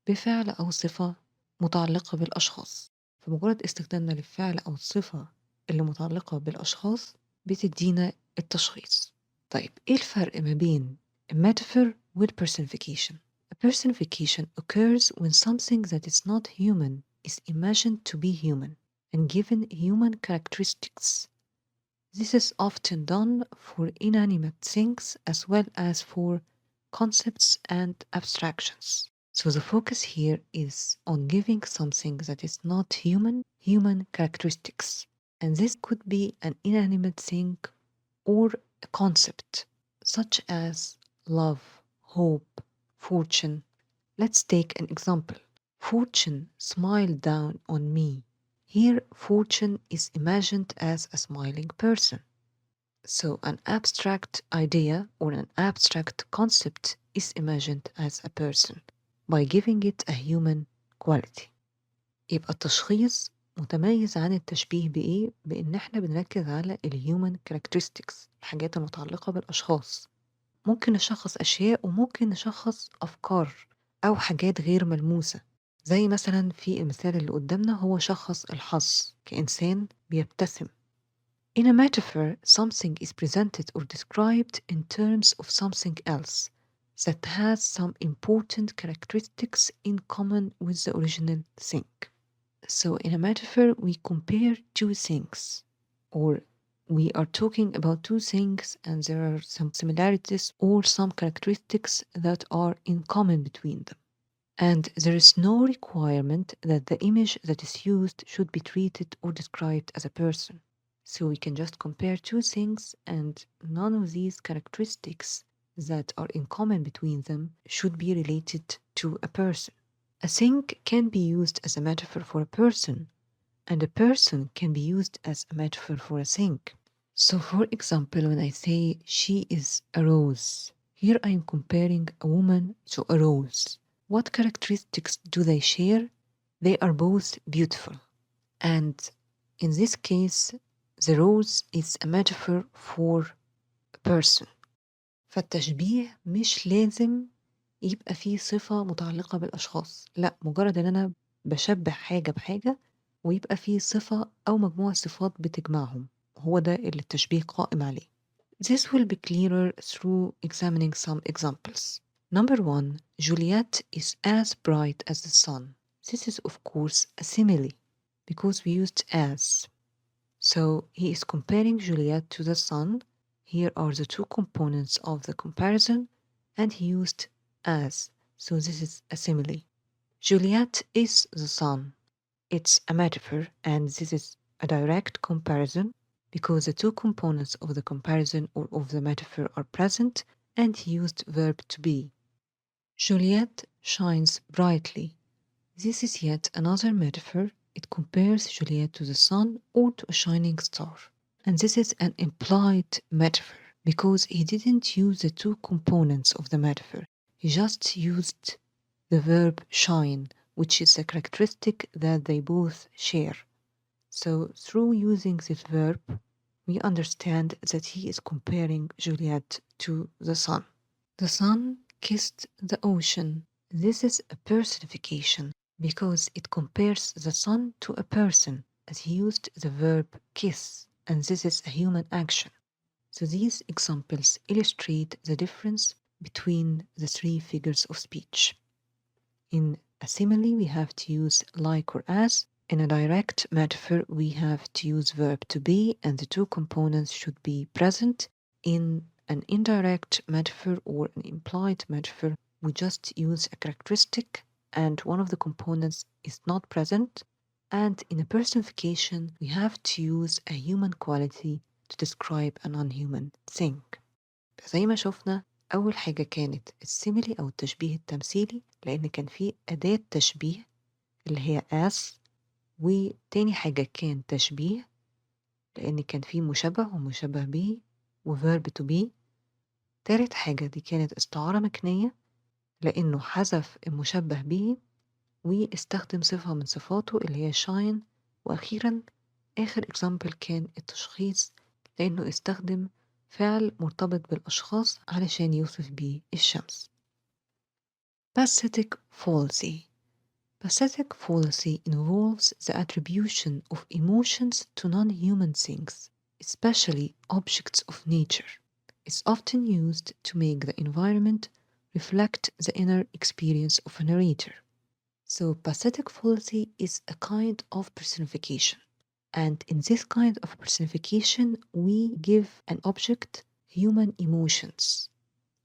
بفعل أو صفة متعلقة بالأشخاص، فمجرد استخدامنا للفعل أو الصفة اللي متعلقة بالأشخاص بتدينا التشخيص. طيب إيه الفرق ما بين الميتافور والpersonification؟ A personification occurs when something that is not human is imagined to be human and given human characteristics. This is often done for inanimate things as well as for concepts and abstractions. So the focus here is on giving something that is not human characteristics. And this could be an inanimate thing or a concept, such as love, hope, fortune. Let's take an example. Fortune smiled down on me. Here, fortune is imagined as a smiling person. So an abstract idea or an abstract concept is imagined as a person by giving it a human quality. يبقى التشخيص متميز عن التشبيه بإيه؟ بإن احنا بنركز على الهيومن characteristics، الحاجات المتعلقة بالأشخاص. ممكن نشخص أشياء وممكن نشخص أفكار أو حاجات غير ملموسة، زي مثلا في المثال اللي قدامنا هو شخص الحظ كإنسان بيبتسم. In a metaphor, something is presented or described in terms of something else that has some important characteristics in common with the original thing. So in a metaphor, we compare two things, or we are talking about two things and there are some similarities or some characteristics that are in common between them. And there is no requirement that the image that is used should be treated or described as a person. So we can just compare two things and none of these characteristics that are in common between them should be related to a person. A thing can be used as a metaphor for a person, and a person can be used as a metaphor for a thing. So for example, when I say she is a rose, here I am comparing a woman to a rose. What characteristics do they share? They are both beautiful. And in this case, the rose is a metaphor for a person. فالتشبيه مش لازم يبقى فيه صفة متعلقة بالأشخاص، لا، مجرد إن أنا بشبه حاجة بحاجة ويبقى فيه صفة أو مجموعة صفات بتجمعهم، هو ده اللي التشبيه قائم عليه. This will be clearer through examining some examples. Number 1, Juliet is as bright as the sun. This is of course a simile because we used as. So he is comparing Juliet to the sun. Here are the two components of the comparison and he used as. So this is a simile. Juliet is the sun. It's a metaphor and this is a direct comparison because the two components of the comparison or of the metaphor are present and he used verb to be. Juliet shines brightly. This is yet another metaphor. It compares Juliet to the sun or to a shining star. And this is an implied metaphor because he didn't use the two components of the metaphor. He just used the verb shine, which is a characteristic that they both share. So through using this verb, we understand that he is comparing Juliet to the sun. The sun kissed the ocean. This is a personification because it compares the sun to a person as he used the verb kiss, and this is a human action. So these examples illustrate the difference between the three figures of speech. In a simile, we have to use like or as, In a direct metaphor, we have to use verb to be, and the two components should be present. In an indirect metaphor or an implied metaphor, we just use a characteristic and one of the components is not present. And in a personification, we have to use a human quality to describe a non-human thing. زي ما شفنا، أول حاجة كانت السيميلي أو التشبيه التمثيلي، لأن كان فيه أداة تشبيه اللي هي as، وتاني حاجة كان تشبيه لأن كان فيه مشبه ومشبه به وverb to be. تالت حاجة دي كانت استعارة مكنية لأنه حذف المشبه به واستخدم صفة من صفاته اللي هي shine. وأخيرا آخر example كان التشخيص لأنه استخدم فعل مرتبط بالأشخاص علشان يوصف بيه الشمس. Pathetic fallacy. Pathetic fallacy involves the attribution of emotions to non-human things, especially objects of nature. It's often used to make the environment reflect the inner experience of a narrator. So pathetic fallacy is a kind of personification. And in this kind of personification, we give an object human emotions,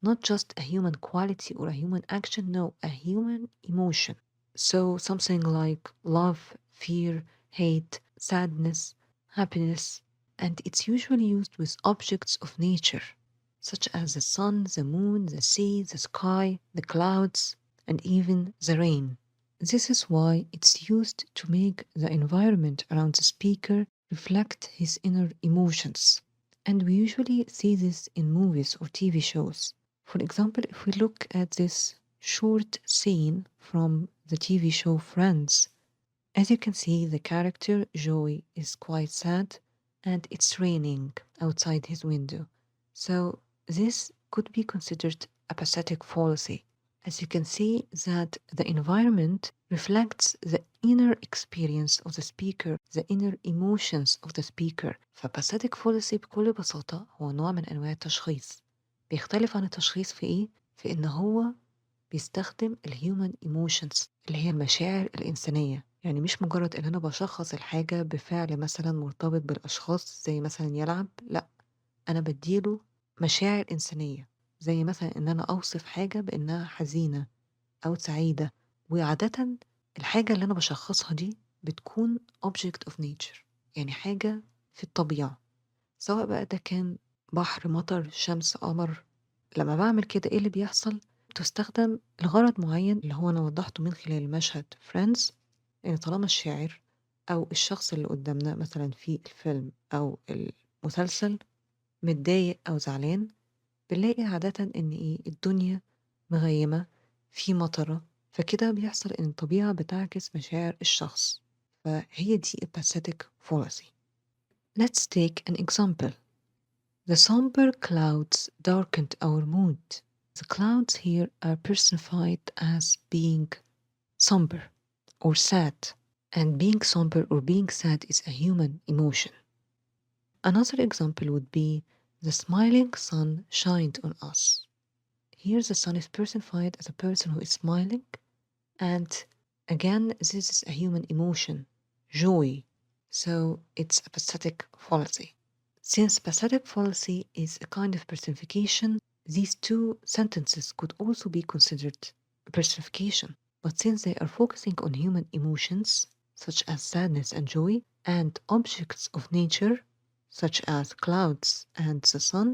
not just a human quality or a human action, no, a human emotion. So something like love, fear, hate, sadness, happiness, and it's usually used with objects of nature, such as the sun, the moon, the sea, the sky, the clouds, and even the rain. This is why it's used to make the environment around the speaker reflect his inner emotions. And we usually see this in movies or TV shows. For example, if we look at this short scene from the TV show Friends, as you can see, the character Joey is quite sad and it's raining outside his window. So this could be considered a pathetic fallacy. As you can see that the environment reflects the inner experience of the speaker, the inner emotions of the speaker. فpathetic fallacy بكل بساطة هو نوع من أنواع التشخيص. بيختلف عن التشخيص في إيه؟ في إن هو بيستخدم الهيومن ايموشنز اللي هي المشاعر الإنسانية. يعني مش مجرد إن أنا بشخص الحاجة بفعل مثلا مرتبط بالأشخاص زي مثلا يلعب، لأ، أنا بديله مشاعر إنسانية زي مثلا إن أنا أوصف حاجة بإنها حزينة أو سعيدة. وعادة الحاجة اللي أنا بشخصها دي بتكون object of nature، يعني حاجة في الطبيعة، سواء بقى ده كان بحر، مطر، شمس، قمر. لما بعمل كده إيه اللي بيحصل؟ تستخدم لغرض معين اللي هو أنا وضحته من خلال المشهد Friends، إن طالما الشاعر أو الشخص اللي قدامنا مثلا في الفيلم أو المسلسل متضايق أو زعلان، بنلاقي عادة إن إيه الدنيا مغيمة في مطرة، فكده بيحصل إن الطبيعة بتعكس مشاعر الشخص، فهي دي pathetic fallacy. Let's take an example. The somber clouds darkened our mood. The clouds here are personified as being somber or sad, and being somber or being sad is a human emotion. Another example would be the smiling sun shined on us. Here the sun is personified as a person who is smiling, and again this is a human emotion, joy, so it's a pathetic fallacy. Since pathetic fallacy is a kind of personification, these two sentences could also be considered personification. But since they are focusing on human emotions, such as sadness and joy, and objects of nature, such as clouds and the sun,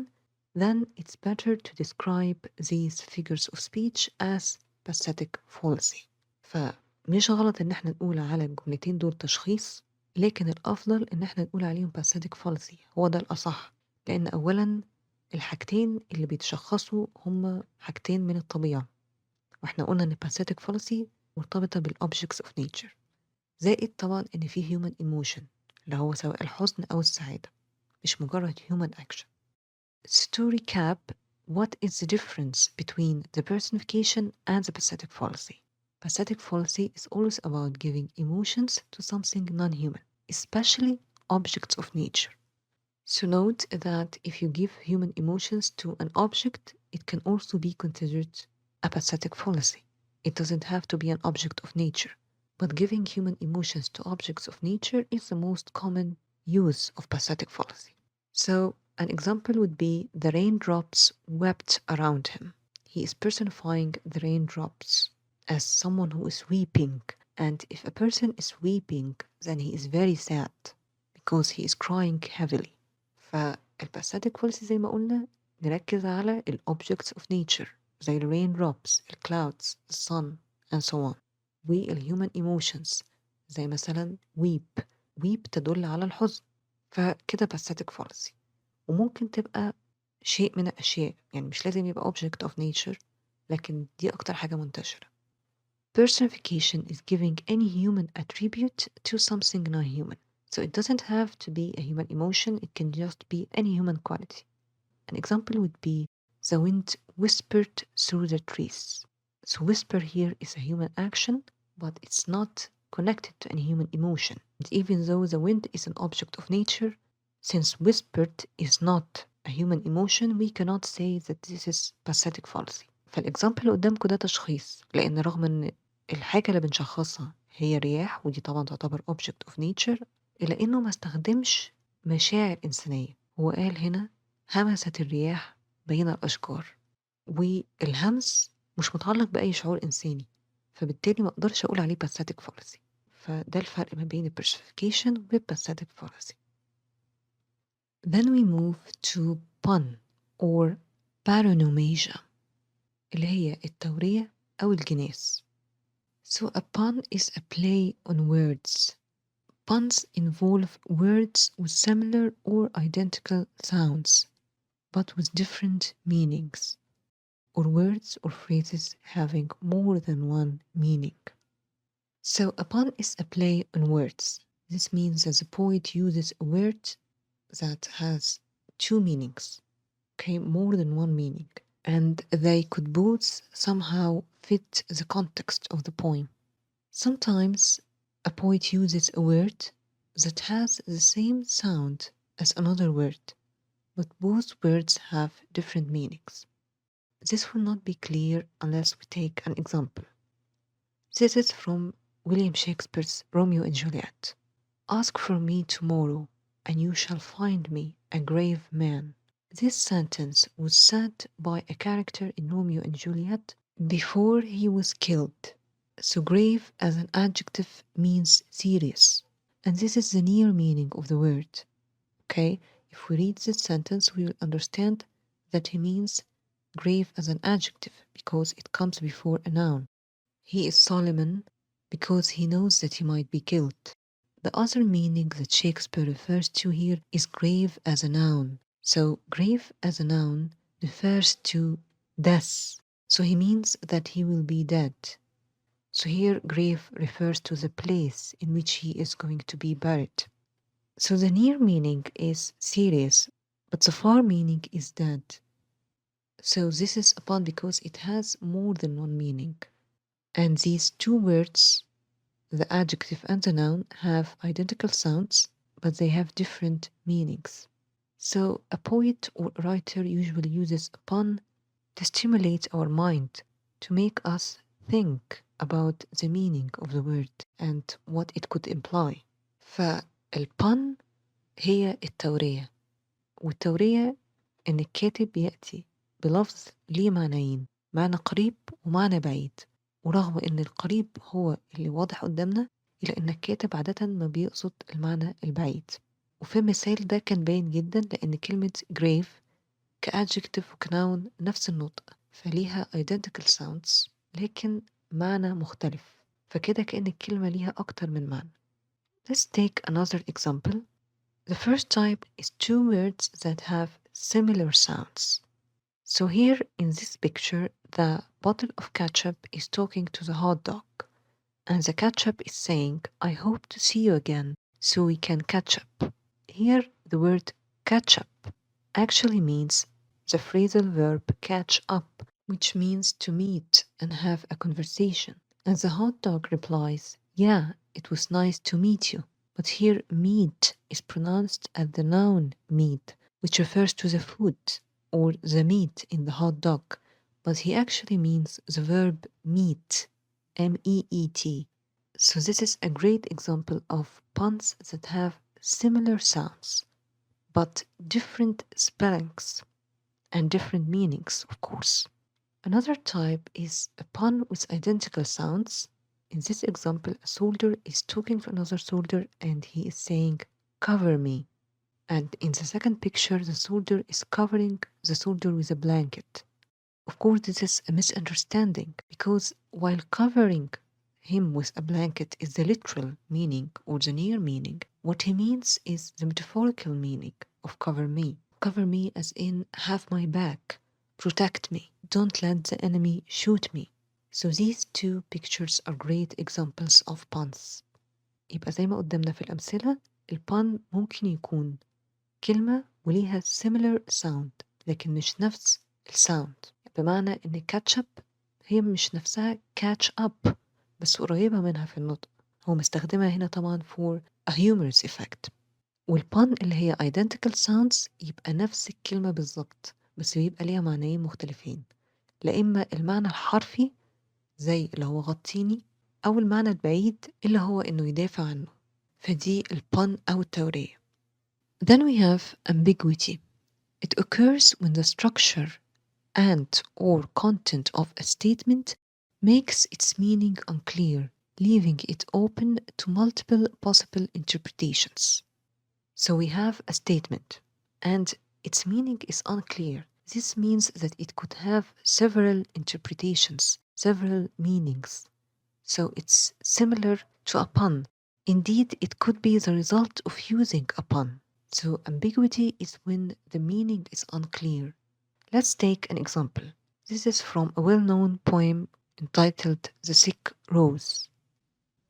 then it's better to describe these figures of speech as pathetic fallacy. فمش غلط إن احنا نقول على الجملتين دول تشخيص، لكن الأفضل إن احنا نقول عليهم pathetic fallacy، هو ده الأصح. لأن أولا الحاجتين اللي بيتشخصوا هما حاجتين من الطبيعة، واحنا قلنا إن pathetic fallacy مرتبطة بالobjects of nature، زائد طبعا إن فيه human emotion اللي هو سواء الحزن أو السعادة، مش مجرد human action. To recap, what is the difference between the personification and the pathetic fallacy? Pathetic fallacy is always about giving emotions to something non-human, especially objects of nature. So note that if you give human emotions to an object, it can also be considered a pathetic fallacy. It doesn't have to be an object of nature, but giving human emotions to objects of nature is the most common use of pathetic fallacy. So, an example would be the raindrops wept around him. He is personifying the raindrops as someone who is weeping. And if a person is weeping, then he is very sad because he is crying heavily. فالباثيتك fallacy زي ما قلنا نركز على ال objects of nature زي ال raindrops, ال clouds, the sun, and so on. والhuman emotions زي مثلا weep تدل على الحزن. فكده pathetic fallacy. وممكن تبقى شيء من الأشياء، يعني مش لازم يبقى object of nature، لكن دي أكتر حاجة منتشرة. Personification is giving any human attribute to something non-human. So it doesn't have to be a human emotion, it can just be any human quality. An example would be the wind whispered through the trees. So whisper here is a human action, but it's not connected to any human emotion. And even though the wind is an object of nature, since whispered is not a human emotion, we cannot say that this is pathetic fallacy. فالإكزامبل اللي قدامكم ده تشخيص، لأن رغم إن الحاجة اللي بنشخصها هي رياح ودي طبعا تعتبر object of nature، إلا إنه ما استخدمش مشاعر إنسانية. هو قال هنا همست الرياح بين الأشجار، والهمس مش متعلق بأي شعور إنساني، فبالتالي ما أقدرش أقول عليه pathetic fallacy. فده الفرق ما بين personification و pathetic fallacy. Then we move to pun or paronomasia اللي هي التورية أو الجناس. So a pun is a play on words. Puns involve words with similar or identical sounds, but with different meanings, or words or phrases having more than one meaning. So a pun is a play on words. This means that the poet uses a word that has two meanings, okay, more than one meaning, and they could both somehow fit the context of the poem. Sometimes a poet uses a word that has the same sound as another word, but both words have different meanings. This will not be clear unless we take an example. This is from William Shakespeare's Romeo and Juliet. Ask for me tomorrow, and you shall find me a grave man. This sentence was said by a character in Romeo and Juliet before he was killed. So grave as an adjective means serious, and this is the near meaning of the word. Okay, if we read this sentence, we will understand that he means grave as an adjective because it comes before a noun. He is Solomon because he knows that he might be killed. The other meaning that Shakespeare refers to here is grave as a noun. So grave as a noun refers to death. So he means that he will be dead. So here grave refers to the place in which he is going to be buried. So the near meaning is serious, but the far meaning is dead. So this is a pun because it has more than one meaning. And these two words, the adjective and the noun, have identical sounds, but they have different meanings. So a poet or writer usually uses a pun to stimulate our mind, to make us think about the meaning of the word and what it could imply. فالpun هي التورية، والتورية إن الكاتب يأتي بلفظ ليه معنيين، معنى قريب ومعنى بعيد، ورغم إن القريب هو اللي واضح قدامنا إلا إن الكاتب عادة ما بيقصد المعنى البعيد. وفي المثال ده كان باين جدا لأن كلمة grave كadjective وكnoun نفس النطق، فليها identical sounds لكن معنى مختلف، فكده كأن الكلمة ليها أكتر من معنى. Let's take another example. The first type is two words that have similar sounds. So here in this picture, the bottle of ketchup is talking to the hot dog, and the ketchup is saying, I hope to see you again so we can catch up. Here, the word catch up actually means the phrasal verb catch up, which means to meet and have a conversation. And the hot dog replies, yeah, it was nice to meet you. But here meat is pronounced as the noun meat, which refers to the food or the meat in the hot dog. But he actually means the verb meet, M-E-E-T. So this is a great example of puns that have similar sounds, but different spellings and different meanings, of course. Another type is a pun with identical sounds. In this example, a soldier is talking to another soldier and he is saying, "Cover me." And in the second picture, the soldier is covering the soldier with a blanket. Of course, this is a misunderstanding because while covering him with a blanket is the literal meaning or the near meaning, what he means is the metaphorical meaning of cover me. Cover me as in have my back, protect me, don't let the enemy shoot me. So these two pictures are great examples of puns. يبقى زي ما قدامنا في الأمثلة البان ممكن يكون كلمة وليها similar sound لكن مش نفس الساوند، بمعنى إن كاتشب هي مش نفسها catch up بس قريبة منها في النطق. هو مستخدمها هنا طبعا for a humorous effect. والبان اللي هي identical sounds يبقى نفس الكلمة بالظبط بس بيبقى ليها معنيين مختلفين، لا إما المعنى الحرفي زي اللي هو غطيني أو المعنى البعيد اللي هو إنه يدافع عنه، فدي البان أو التورية. Then we have ambiguity. It occurs when the structure and or content of a statement makes its meaning unclear, leaving it open to multiple possible interpretations. So we have a statement and its meaning is unclear. This means that it could have several interpretations, several meanings. So it's similar to a pun. Indeed, it could be the result of using a pun. So ambiguity is when the meaning is unclear. Let's take an example. This is from a well-known poem entitled The Sick Rose.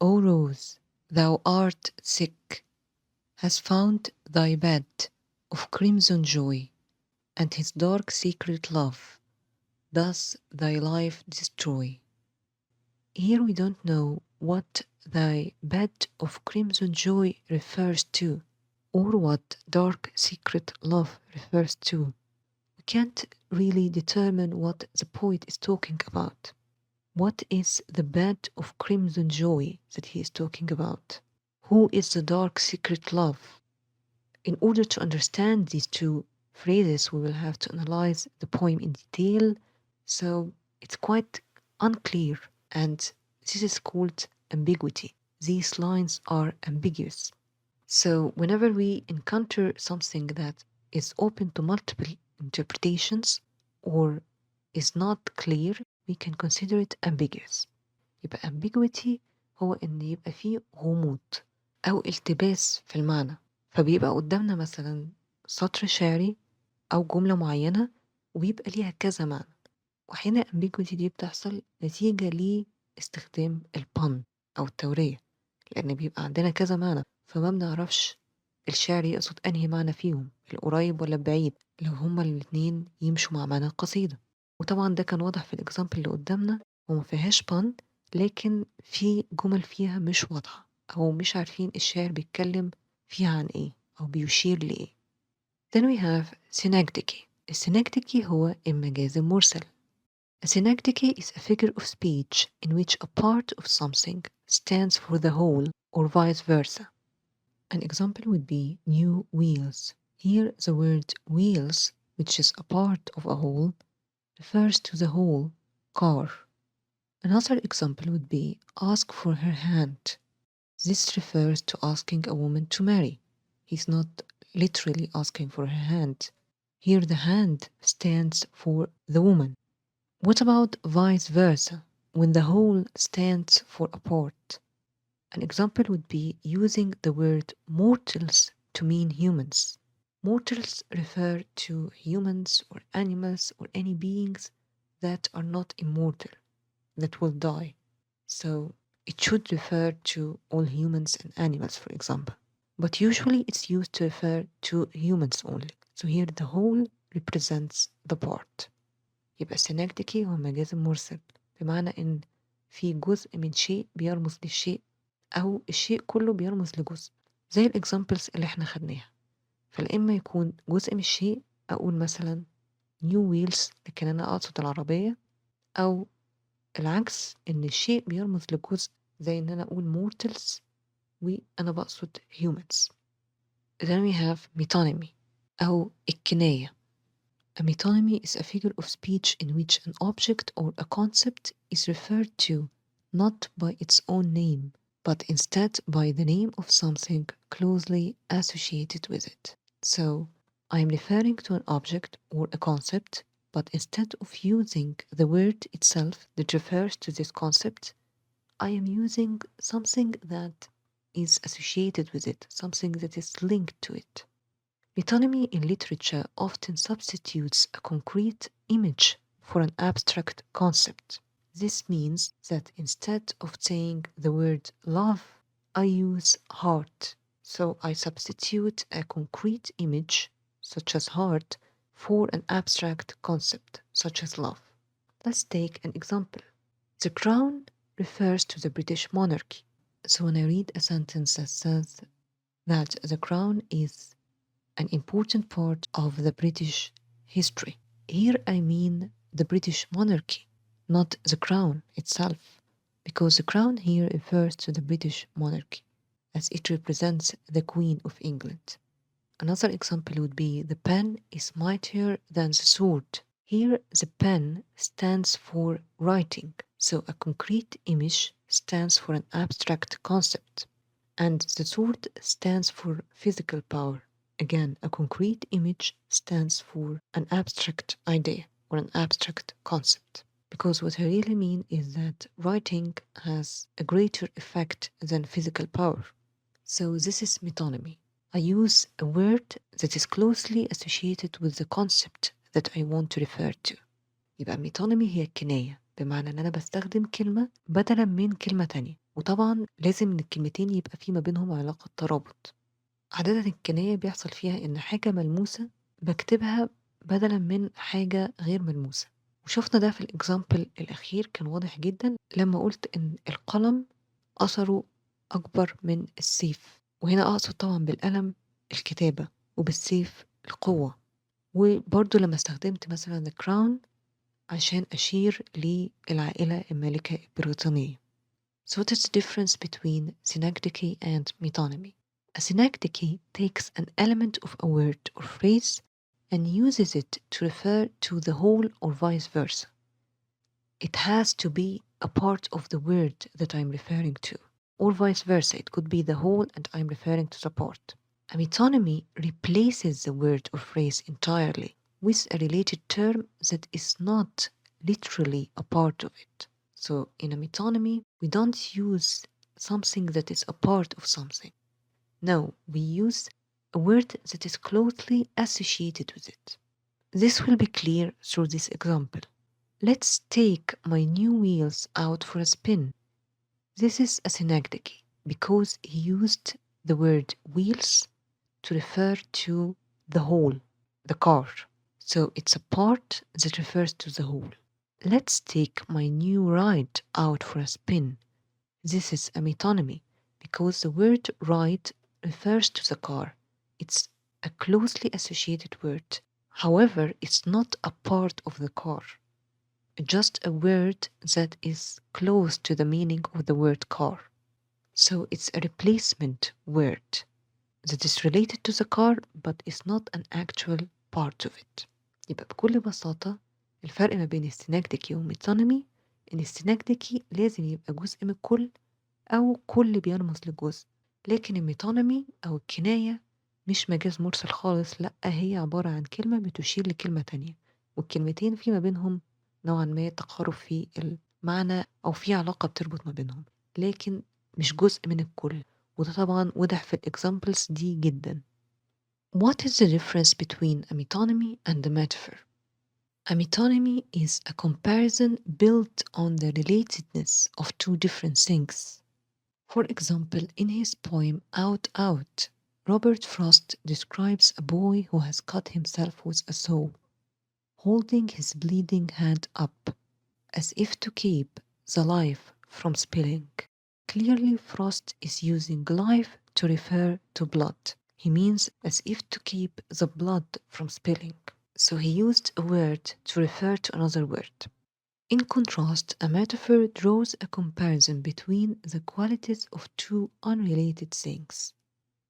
O Rose, thou art sick, has found thy bed of crimson joy, and his dark secret love does thy life destroy. Here we don't know what thy bed of crimson joy refers to, or what dark secret love refers to. We can't really determine what the poet is talking about. What is the bed of crimson joy that he is talking about? Who is the dark secret love? In order to understand these two phrases, we will have to analyze the poem in detail, so it's quite unclear, and this is called ambiguity. These lines are ambiguous. So whenever we encounter something that is open to multiple interpretations or is not clear, we can consider it ambiguous. يبقى ambiguity هو إن يبقى فيه غموض أو التباس في المعنى، فبيبقى قدامنا مثلا سطر شعري أو جملة معينة وبيبقى ليها كذا معنى، وأحيانا ambiguity دي بتحصل نتيجة لاستخدام البن أو التورية، لأن بيبقى عندنا كذا معنى فما بنعرفش الشعر يقصد أنهي معنى فيهم، القريب ولا البعيد، لو هما الاتنين يمشوا مع معنى القصيدة. وطبعا ده كان واضح في الإكزامبل اللي قدامنا، وما فيهاش بان لكن في جمل فيها مش واضحة أو مش عارفين الشاعر بيتكلم فيها عن إيه أو بيشير لإيه. Then we have synecdoche. السينكديكي هو المجاز المرسل. A synecdoche is a figure of speech in which a part of something stands for the whole or vice versa. An example would be new wheels. Here the word wheels, which is a part of a whole, refers to the whole car. Another example would be ask for her hand. This refers to asking a woman to marry. He's not literally asking for her hand. Here the hand stands for the woman. What about vice versa, when the whole stands for a part? An example would be using the word mortals to mean humans. Mortals refer to humans or animals or any beings that are not immortal, that will die. So it should refer to all humans and animals, for example. But usually it's used to refer to humans only. So here the whole represents the part. يبقى السينكديكي هو مجاز مرسل، بمعنى إن في جزء من شيء بيرمز للشيء أو الشيء كله بيرمز لجزء، زي الإكزامبلز اللي احنا خدناها. فالإما يكون جزء من الشيء أقول مثلا new wheels لكن أنا أقصد العربية، أو العكس إن الشيء بيرمز لجزء زي إن أنا أقول mortals وأنا بقصد humans. Then we have metonymy أو الكناية. A metonymy is a figure of speech in which an object or a concept is referred to not by its own name, but instead by the name of something closely associated with it. So, I am referring to an object or a concept, but instead of using the word itself that refers to this concept, I am using something that is associated with it, something that is linked to it. Metonymy in literature often substitutes a concrete image for an abstract concept. This means that instead of saying the word love, I use heart. So I substitute a concrete image, such as heart, for an abstract concept, such as love. Let's take an example. The crown refers to the British monarchy. So when I read a sentence that says that the crown is an important part of the British history, here I mean the British monarchy, not the crown itself, because the crown here refers to the British monarchy, as it represents the Queen of England. Another example would be the pen is mightier than the sword. Here, the pen stands for writing, so a concrete image stands for an abstract concept, and the sword stands for physical power. Again, a concrete image stands for an abstract idea or an abstract concept. Because what I really mean is that writing has a greater effect than physical power. So this is metonymy. I use a word that is closely associated with the concept that I want to refer to. يبقى metonymy هي الكناية، بمعنى إن أنا بستخدم كلمة بدلا من كلمة تانية، وطبعا لازم إن الكلمتين يبقى في ما بينهم علاقة ترابط. عادة الكناية بيحصل فيها إن حاجة ملموسة بكتبها بدلا من حاجة غير ملموسة، وشفنا ده في الإكزامبل الأخير كان واضح جدا لما قلت إن القلم أثره أكبر من السيف، وهنا أقصد طبعا بالقلم الكتابة وبالسيف القوة. وبرضو لما استخدمت مثلا the crown عشان أشير للعائلة المالكة البريطانية. So what is the difference between synecdoche and metonymy? A synecdoche takes an element of a word or phrase and uses it to refer to the whole or vice versa. It has to be a part of the word that I'm referring to, or vice versa. It could be the whole and I'm referring to the part. A metonymy replaces the word or phrase entirely with a related term that is not literally a part of it. So in a metonymy, we don't use something that is a part of something. No, we use a word that is closely associated with it. This will be clear through this example. Let's take my new wheels out for a spin. This is a synecdoche because he used the word wheels to refer to the whole, the car. So it's a part that refers to the whole. Let's take my new ride out for a spin. This is a metonymy because the word ride refers to the car. It's a closely associated word. However, it's not a part of the car. Just a word that is close to the meaning of the word car. So it's a replacement word that is related to the car but is not an actual part of it. يبقى بكل بساطة الفرق ما بين السينكديكي والميتونيمي إن السينكديكي لازم يبقى جزء من الكل أو كل بيرمز لجزء، لكن الميتونيمي أو الكناية مش مجاز مرسل خالص، لأ هي عبارة عن كلمة بتشير لكلمة تانية والكلمتين في ما بينهم نوعا ما تقارب في المعنى أو في علاقة بتربط ما بينهم، لكن مش جزء من الكل، وده طبعا وضح في الإكزامبلز دي جدا. What is the difference between a metonymy and a metaphor? A metonymy is a comparison built on the relatedness of two different things. For example, in his poem Out Out, Robert Frost describes a boy who has cut himself with a saw, holding his bleeding hand up, as if to keep the life from spilling. Clearly, Frost is using life to refer to blood. He means as if to keep the blood from spilling. So he used a word to refer to another word. In contrast, a metaphor draws a comparison between the qualities of two unrelated things.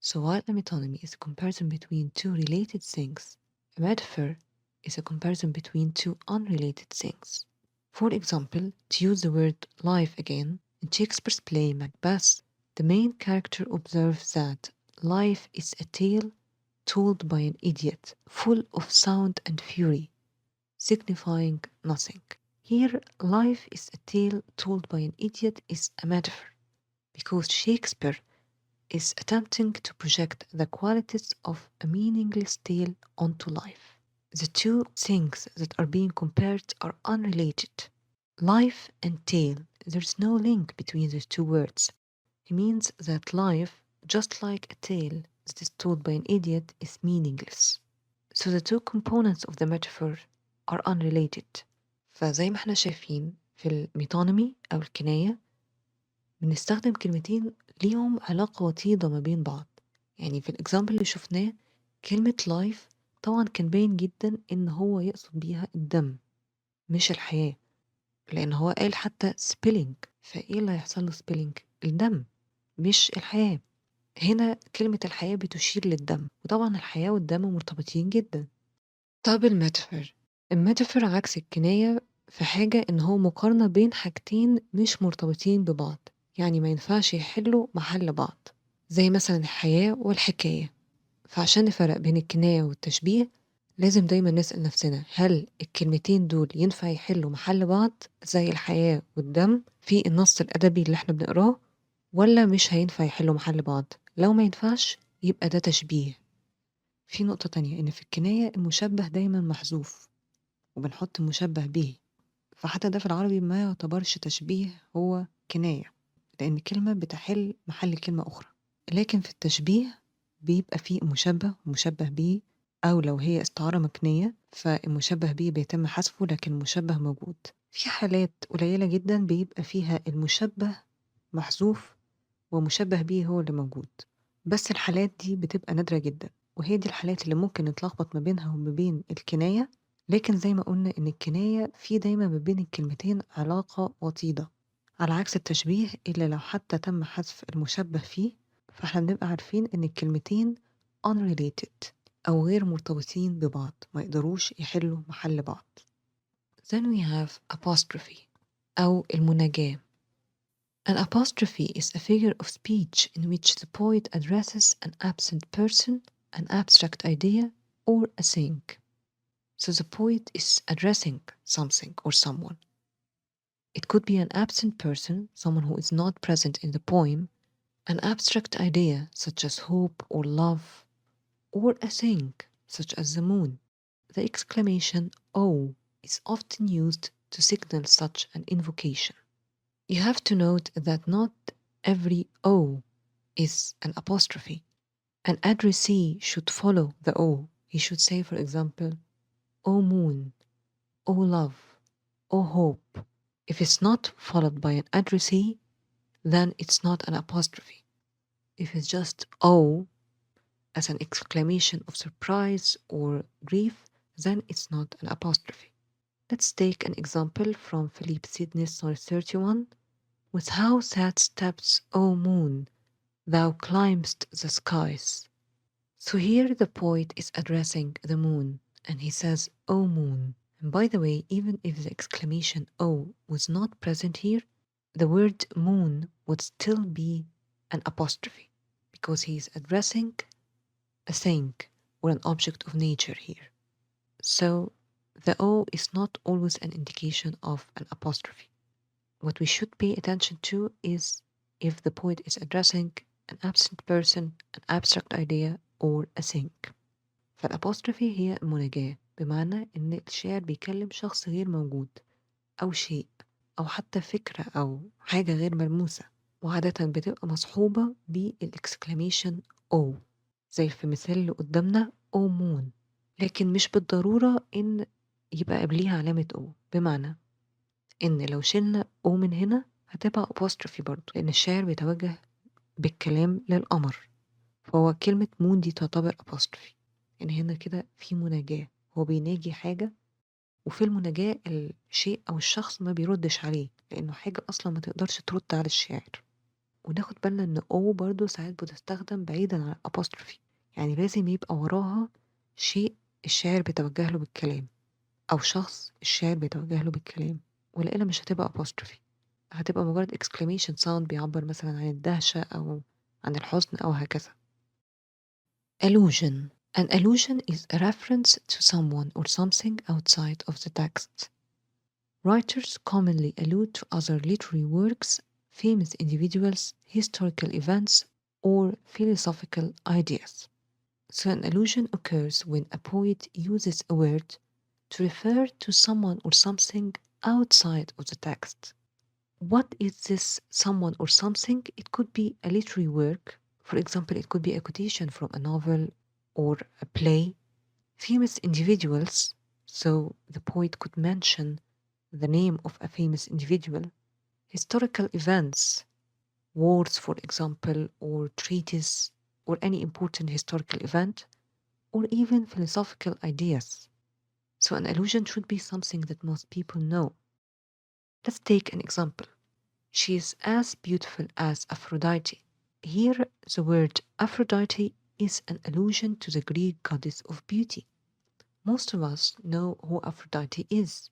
So while a metonymy is a comparison between two related things, a metaphor is a comparison between two unrelated things. For example, to use the word life again, in Shakespeare's play Macbeth, the main character observes that life is a tale told by an idiot, full of sound and fury, signifying nothing. Here, life is a tale told by an idiot is a metaphor, because Shakespeare is attempting to project the qualities of a meaningless tale onto life. The two things that are being compared are unrelated. Life and tale, there's no link between the two words. It means that life, just like a tale that is told by an idiot, is meaningless. So the two components of the metaphor are unrelated. فزي ما احنا شايفين في الميتونيمي أو الكناية بنستخدم كلمتين ليهم علاقة وطيدة ما بين بعض. يعني في الإكزامبل اللي شفناه كلمة life طبعا كان باين جدا إن هو يقصد بيها الدم مش الحياة، لأن هو قال حتى spilling، فإيه اللي هيحصل له spilling؟ الدم مش الحياة. هنا كلمة الحياة بتشير للدم، وطبعا الحياة والدم مرتبطين جدا. طب الميتافور عكس الكناية في حاجة إن هو مقارنة بين حاجتين مش مرتبطين ببعض، يعني ما ينفعش يحلوا محل بعض، زي مثلا الحياة والحكاية. فعشان نفرق بين الكناية والتشبيه لازم دايما نسأل نفسنا هل الكلمتين دول ينفع يحلوا محل بعض زي الحياة والدم في النص الأدبي اللي احنا بنقراه، ولا مش هينفع يحلوا محل بعض؟ لو ما ينفعش يبقى ده تشبيه. في نقطة تانية إن في الكناية المشبه دايما محذوف وبنحط مشبه به، فحتى ده في العربي ما يعتبرش تشبيه، هو كناية، لأن كلمة بتحل محل كلمة أخرى. لكن في التشبيه بيبقى فيه مشبه ومشبه به، أو لو هي استعارة مكنية فالمشبه به بيتم حذفه لكن المشبه موجود. في حالات قليلة جدا بيبقى فيها المشبه محذوف ومشبه به هو اللي موجود، بس الحالات دي بتبقى نادرة جدا، وهي دي الحالات اللي ممكن نتلخبط ما بينها وما بين الكناية. لكن زي ما قلنا إن الكناية في دايما ما بين الكلمتين علاقة وطيدة، على عكس التشبيه اللي لو حتى تم حذف المشبه فيه فاحنا بنبقى عارفين إن الكلمتين unrelated أو غير مرتبطين ببعض، ما يقدروش يحلوا محل بعض. Then we have apostrophe أو المناجاة. An apostrophe is a figure of speech in which the poet addresses an absent person, an abstract idea, or a thing. So the poet is addressing something or someone. It could be an absent person, someone who is not present in the poem, an abstract idea such as hope or love, or a thing such as the moon. The exclamation "Oh" is often used to signal such an invocation. You have to note that not every O is an apostrophe. An addressee should follow the O. He should say, for example, "O moon," "O love," "O hope." If it's not followed by an addressee, then it's not an apostrophe. If it's just O as an exclamation of surprise or grief, then it's not an apostrophe. Let's take an example from Philippe Sidney's Sonnet 31. With how sad steps, O moon, thou climb'st the skies. So here the poet is addressing the moon, and he says, O moon. And by the way, even if the exclamation O was not present here, the word moon would still be an apostrophe, because he is addressing a thing or an object of nature here. So the O is not always an indication of an apostrophe. What we should pay attention to is if the poet is addressing an absent person, an abstract idea, or a thing. فالأبوستروفي هي المناجاة، بمعنى إن الشاعر بيكلم شخص غير موجود أو شيء أو حتى فكرة أو حاجة غير ملموسة، وعادة بتبقى مصحوبة بالإكسكلاميشن أو، زي في المثال اللي قدامنا أو مون، لكن مش بالضرورة إن يبقى قبليها علامة أو، بمعنى إن لو شلنا أو من هنا هتبقى apostrophe برضه، لأن الشاعر بيتوجه بالكلام للقمر، فهو كلمة مون دي تعتبر apostrophe. يعني هنا كده في مناجاة، هو بيناجي حاجة وفي المناجاة الشيء أو الشخص ما بيردش عليه لأنه حاجة أصلا ما تقدرش ترد على الشاعر. وناخد بالنا إن أو برضو ساعات بتستخدم بعيدا عن الأبوستروفي، يعني لازم يبقى وراها شيء الشاعر بيتوجه له بالكلام أو شخص الشاعر بيتوجه له بالكلام، ولا مش هتبقى apostrophe، هتبقى مجرد exclamation sound بيعبر مثلا عن الدهشة أو عن الحزن أو هكذا. Allusion. An allusion is a reference to someone or something outside of the text. Writers commonly allude to other literary works, famous individuals, historical events, or philosophical ideas. So an allusion occurs when a poet uses a word to refer to someone or something outside of the text. What is this someone or something? It could be a literary work. For example, it could be a quotation from a novel or a play. Famous individuals, so the poet could mention the name of a famous individual. Historical events, wars, for example, or treaties, or any important historical event, or even philosophical ideas. So an allusion should be something that most people know. Let's take an example. She is as beautiful as Aphrodite. Here, the word Aphrodite is an allusion to the Greek goddess of beauty. Most of us know who Aphrodite is.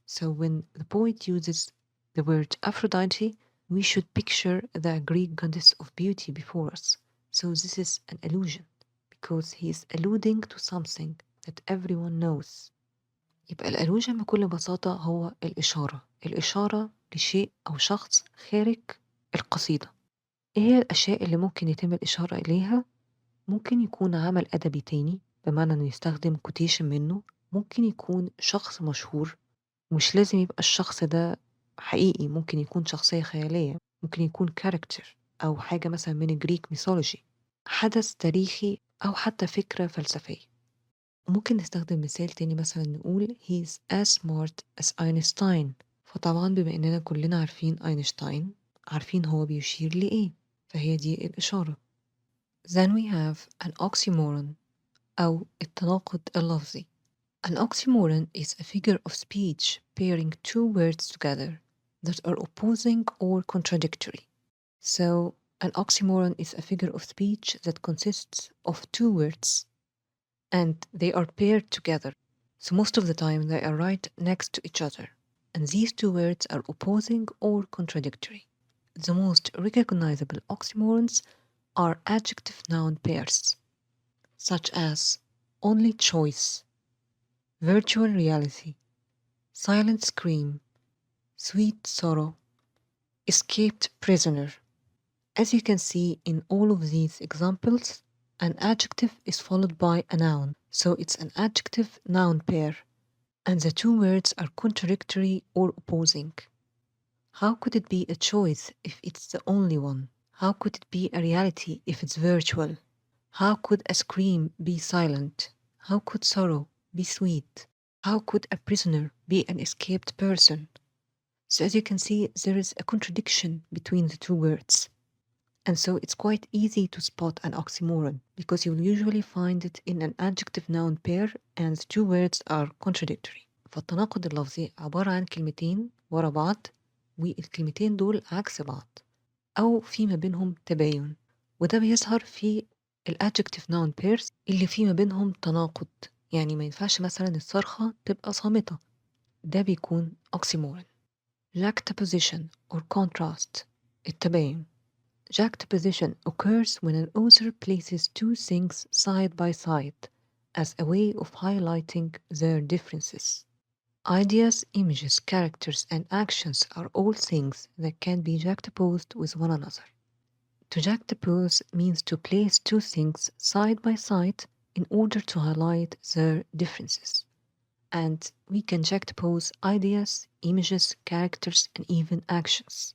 So when the poet uses the word Aphrodite, we should picture the Greek goddess of beauty before us. So this is an allusion because he is alluding to something that everyone knows. يبقى الألوجن بكل بساطة هو الإشارة لشيء أو شخص خارج القصيدة. إيه هي الأشياء اللي ممكن يتم الإشارة إليها؟ ممكن يكون عمل أدبي تاني بمعنى إنه يستخدم كوتيشن منه، ممكن يكون شخص مشهور، مش لازم يبقى الشخص ده حقيقي، ممكن يكون شخصية خيالية، ممكن يكون كاركتر أو حاجة مثلا من الجريك ميثولوجي، حدث تاريخي أو حتى فكرة فلسفية. وممكن نستخدم مثال تاني مثلا نقول he's as smart as Einstein. فطبعا بما إننا كلنا عارفين أينشتاين، عارفين هو بيشير لإيه، فهي دي الإشارة. Then we have an oxymoron أو التناقض اللفظي. An oxymoron is a figure of speech pairing two words together that are opposing or contradictory. So an oxymoron is a figure of speech that consists of two words and they are paired together. So most of the time they are right next to each other. And these two words are opposing or contradictory. The most recognizable oxymorons are adjective-noun pairs, such as only choice, virtual reality, silent scream, sweet sorrow, escaped prisoner. As you can see in all of these examples, an adjective is followed by a noun, so it's an adjective-noun pair, and the two words are contradictory or opposing. How could it be a choice if it's the only one? How could it be a reality if it's virtual? How could a scream be silent? How could sorrow be sweet? How could a prisoner be an escaped person? So as you can see, there is a contradiction between the two words. And so it's quite easy to spot an oxymoron because you'll usually find it in an adjective-noun pair and the two words are contradictory. فالتناقض اللفظي عبارة عن كلمتين ورا بعض والكلمتين دول عكس بعض أو في ما بينهم تباين، وده بيظهر في الادجكتيف noun pairs اللي في ما بينهم تناقض، يعني ما ينفعش مثلا الصرخة تبقى صامتة، ده بيكون oxymoron. Juxtaposition or contrast التباين. Juxtaposition occurs when an author places two things side by side as a way of highlighting their differences. Ideas, images, characters, and actions are all things that can be juxtaposed with one another. To juxtapose means to place two things side by side in order to highlight their differences. And we can juxtapose ideas, images, characters, and even actions.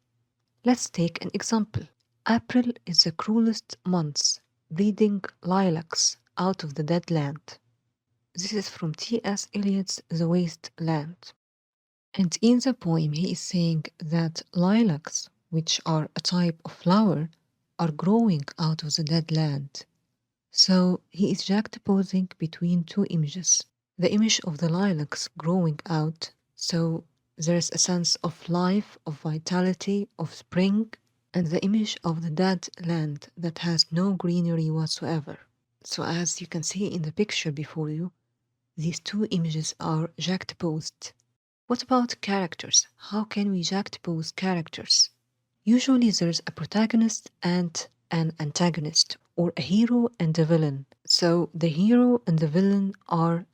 Let's take an example. April is the cruelest month, breeding lilacs out of the dead land. This is from T.S. Eliot's The Waste Land. And in the poem, he is saying that lilacs, which are a type of flower, are growing out of the dead land. So he is juxtaposing between two images, the image of the lilacs growing out, so there's a sense of life, of vitality, of spring, and the image of the dead land that has no greenery whatsoever. So as you can see in the picture before you, these two images are juxtaposed. What about characters? How can we juxtapose characters? Usually there's a protagonist and an antagonist, or a hero and a villain. So the hero and the villain are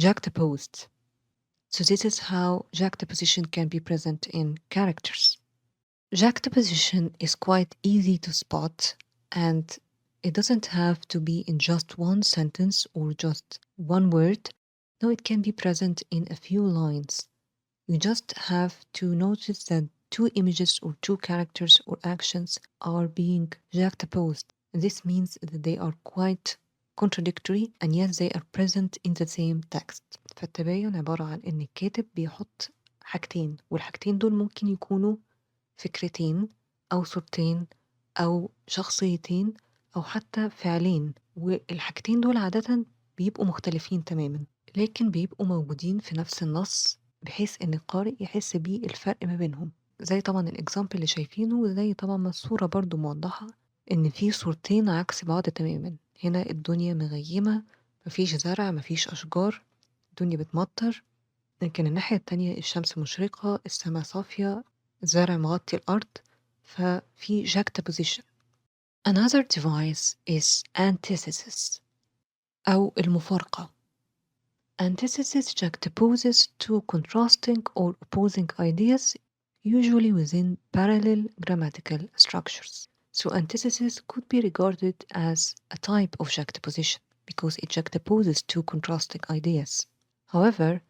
juxtaposed. So this is how juxtaposition can be present in characters. Juxtaposition is quite easy to spot, and it doesn't have to be in just one sentence or just one word. No, it can be present in a few lines. You just have to notice that two images or two characters or actions are being juxtaposed. This means that they are quite contradictory and yet they are present in the same text. فالتباين عبارة عن إن الكاتب بيحط حاجتين، والحاجتين دول ممكن يكونوا فكرتين أو صورتين أو شخصيتين أو حتى فعلين، والحاجتين دول عادة بيبقوا مختلفين تماما لكن بيبقوا موجودين في نفس النص بحيث إن القارئ يحس بيه الفرق ما بينهم. زي طبعا الإكزامبل اللي شايفينه، وزي طبعا ما الصورة برضو موضحة إن في صورتين عكس بعض تماما. هنا الدنيا مغيمة، مفيش زرع، مفيش أشجار، الدنيا بتمطر، لكن الناحية التانية الشمس مشرقة، السماء صافية، الزرع مغطي الأرض، ففي juxtaposition. Another device is antithesis أو المفارقة. Antithesis juxtaposes two contrasting or opposing ideas, usually within parallel grammatical structures. So antithesis could be regarded as a type of juxtaposition because it juxtaposes two contrasting ideas. However,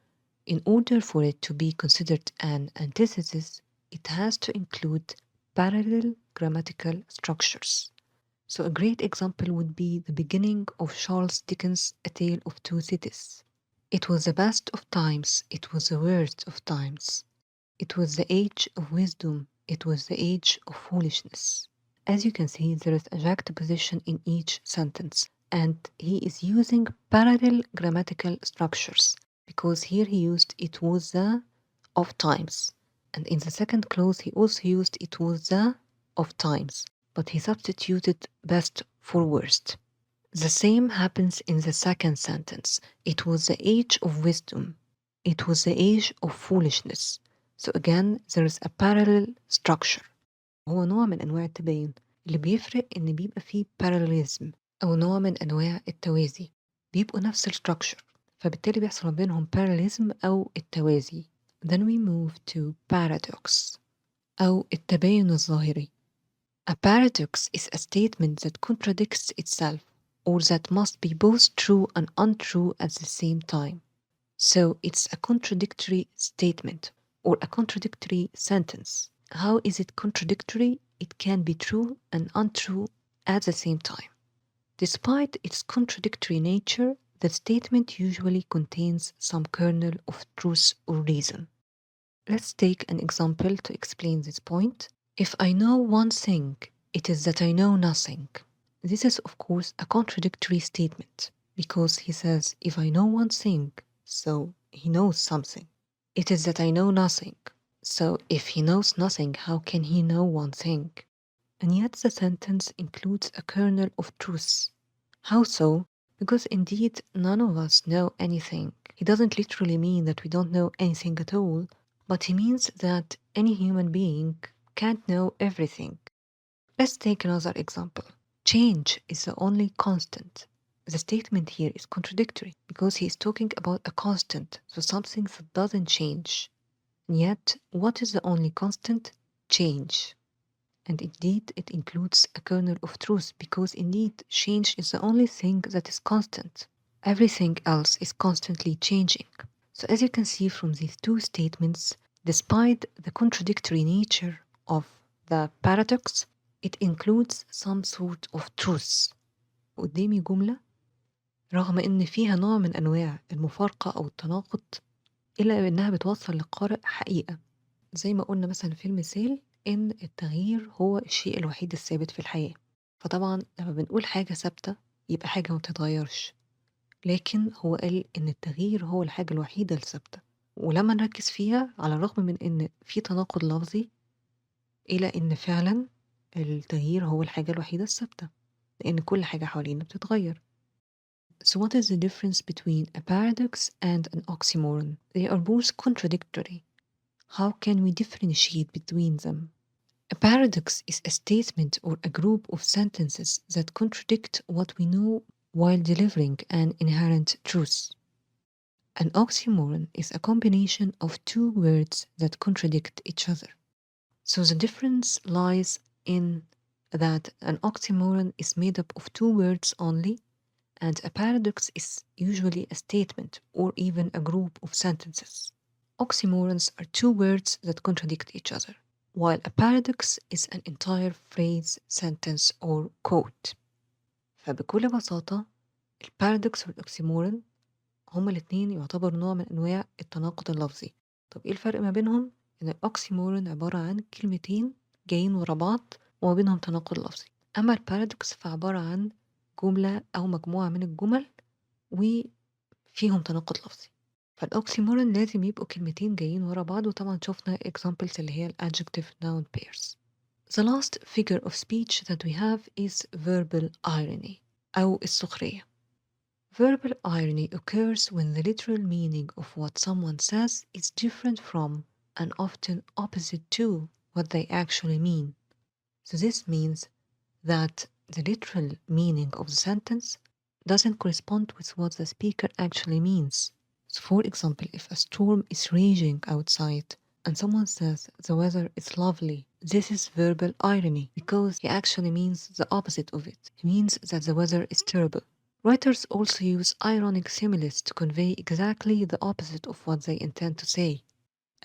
in order for it to be considered an antithesis, it has to include parallel grammatical structures. So a great example would be the beginning of Charles Dickens' A Tale of Two Cities. It was the best of times, it was the worst of times. It was the age of wisdom, it was the age of foolishness. As you can see, there is a juxtaposition in each sentence, and he is using parallel grammatical structures because here he used it was the of times, and in the second clause he also used it was the of times, but he substituted best for worst. The same happens in the second sentence. It was the age of wisdom. It was the age of foolishness. So again, there is a parallel structure. هو نوع من أنواع التباين. اللي بيفرق إن بيبقى فيه parallelism أو نوع من أنواع التوازي. بيبقوا نفس الستراكشر. فبالتالي بيحصل ما بينهم parallelism أو التوازي. Then we move to paradox أو التباين الظاهري. A paradox is a statement that contradicts itself, or that must be both true and untrue at the same time. So it's a contradictory statement or a contradictory sentence. How is it contradictory? It can be true and untrue at the same time. Despite its contradictory nature, the statement usually contains some kernel of truth or reason. Let's take an example to explain this point. If I know one thing, it is that I know nothing. This is, of course, a contradictory statement because he says, if I know one thing, so he knows something. It is that I know nothing. So if he knows nothing, how can he know one thing? And yet the sentence includes a kernel of truth. How so? Because indeed none of us know anything. He doesn't literally mean that we don't know anything at all, but he means that any human being can't know everything. Let's take another example. Change is the only constant. The statement here is contradictory because he is talking about a constant, so something that doesn't change. And yet, what is the only constant? Change. And indeed, it includes a kernel of truth because indeed, change is the only thing that is constant. Everything else is constantly changing. So as you can see from these two statements, despite the contradictory nature of the paradox, it includes some sort of truth. قدامي جملة رغم إن فيها نوع من أنواع المفارقة أو التناقض إلا إنها بتوصل للقارئ حقيقة. زي ما قلنا مثلا في المثال إن التغيير هو الشيء الوحيد الثابت في الحياة. فطبعا لما بنقول حاجة ثابتة يبقى حاجة ما بتتغيرش. لكن هو قال إن التغيير هو الحاجة الوحيدة الثابتة، ولما نركز فيها على الرغم من إن في تناقض لفظي إلى إن فعلا التغيير هو الحاجة الوحيدة الثابتة، لأن كل حاجة حوالينا بتتغير. So what is the difference between a paradox and an oxymoron? They are both contradictory. How can we differentiate between them? A paradox is a statement or a group of sentences that contradict what we know while delivering an inherent truth. An oxymoron is a combination of two words that contradict each other. So the difference lies in that an oxymoron is made up of two words only, and a paradox is usually a statement or even a group of sentences. Oxymorons are two words that contradict each other, while a paradox is an entire phrase, sentence, or quote. فبكل بساطة البارادوكس والأكسيمورون هما الاتنين يعتبروا نوع من أنواع التناقض اللفظي. طب إيه الفرق ما بينهم؟ إن الأكسيمورون عبارة عن كلمتين جايين ورا بعض وما بينهم تناقض لفظي، أما البارادوكس فعبارة عن جملة أو مجموعة من الجمل وفيهم تناقض لفظي. فالأوكسيمورون لازم يبقوا كلمتين جايين ورا بعض، وطبعا شفنا examples اللي هي adjective noun pairs. The last figure of speech that we have is verbal irony أو السخرية. Verbal irony occurs when the literal meaning of what someone says is different from and often opposite to what they actually mean. So this means that the literal meaning of the sentence doesn't correspond with what the speaker actually means. So for example, if a storm is raging outside and someone says the weather is lovely, this is verbal irony because he actually means the opposite of it. He means that the weather is terrible. Writers also use ironic similes to convey exactly the opposite of what they intend to say.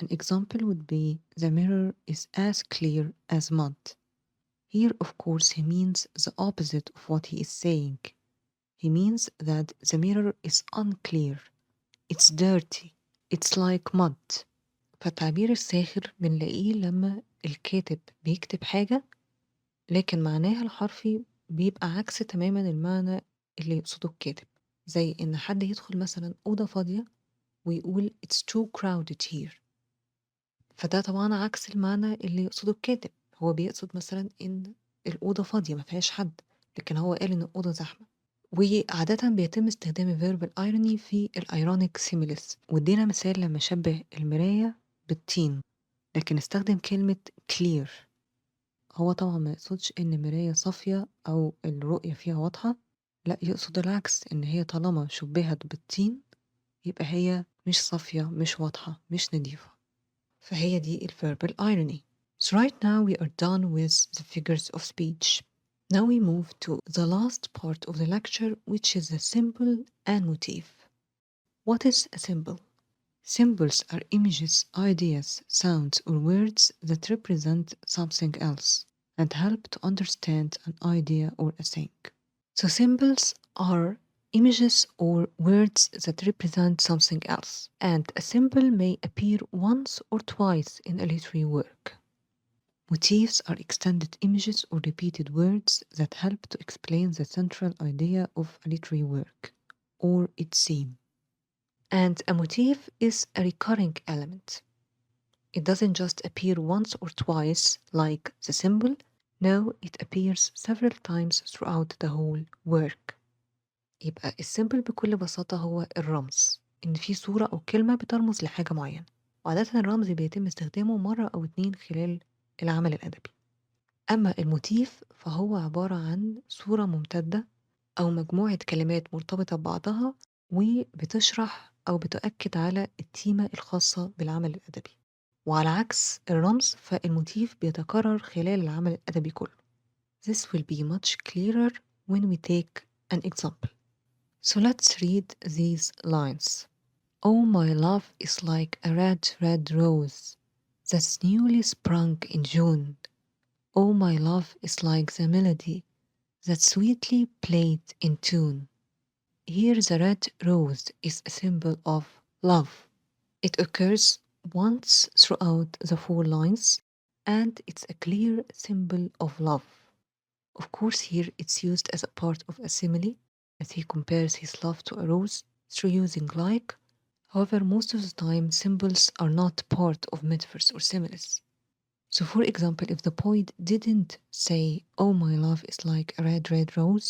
An example would be, the mirror is as clear as mud. Here, of course, he means the opposite of what he is saying. He means that the mirror is unclear. It's dirty. It's like mud. فالتعبير الساخر بنلاقيه لما الكاتب بيكتب حاجة لكن معناها الحرفي بيبقى عكس تماما المعنى اللي يقصده الكاتب، زي إن حد يدخل مثلا أوضة فاضية ويقول it's too crowded here، فده طبعا عكس المعنى اللي يقصده الكاتب. هو بيقصد مثلا إن الأوضة فاضية ما فيهاش حد، لكن هو قال إن الأوضة زحمة. وعادة بيتم استخدام verbal irony في الironic similes، وادينا مثال لما شبه المراية بالطين لكن استخدم كلمة clear. هو طبعا ما يقصدش إن مراية صافية أو الرؤية فيها واضحة، لا يقصد العكس، إن هي طالما شبهت بالطين يبقى هي مش صافية مش واضحة مش نظيفة. فهي دي verbal irony. So right now we are done with the figures of speech. Now we move to the last part of the lecture, which is the symbol and motif. What is a symbol? Symbols are images, ideas, sounds, or words that represent something else and help to understand an idea or a thing. So symbols are images or words that represent something else, and a symbol may appear once or twice in a literary work. Motifs are extended images or repeated words that help to explain the central idea of a literary work or its theme. And a motif is a recurring element. It doesn't just appear once or twice like the symbol. No, it appears several times throughout the whole work. يبقى السيمبل بكل بساطة هو الرمز، إن في صورة أو كلمة بترمز لحاجة معينة، وعادة الرمز بيتم استخدامه مرة أو اتنين خلال العمل الأدبي. أما الموتيف فهو عبارة عن صورة ممتدة أو مجموعة كلمات مرتبطة ببعضها وبتشرح أو بتؤكد على التيمة الخاصة بالعمل الأدبي. وعلى عكس الرمز فالموتيف بيتكرر خلال العمل الأدبي كله. This will be much clearer when we take an example. So let's read these lines. Oh, my love is like a red, red rose that's newly sprung in June. Oh, my love is like the melody that's sweetly played in tune. Here the red rose is a symbol of love. It occurs once throughout the 4 lines and it's a clear symbol of love. Of course here it's used as a part of a simile as he compares his love to a rose through using like. However, most of the time, symbols are not part of metaphors or similes. So, for example, if the poet didn't say, "Oh, my love is like a red, red rose,"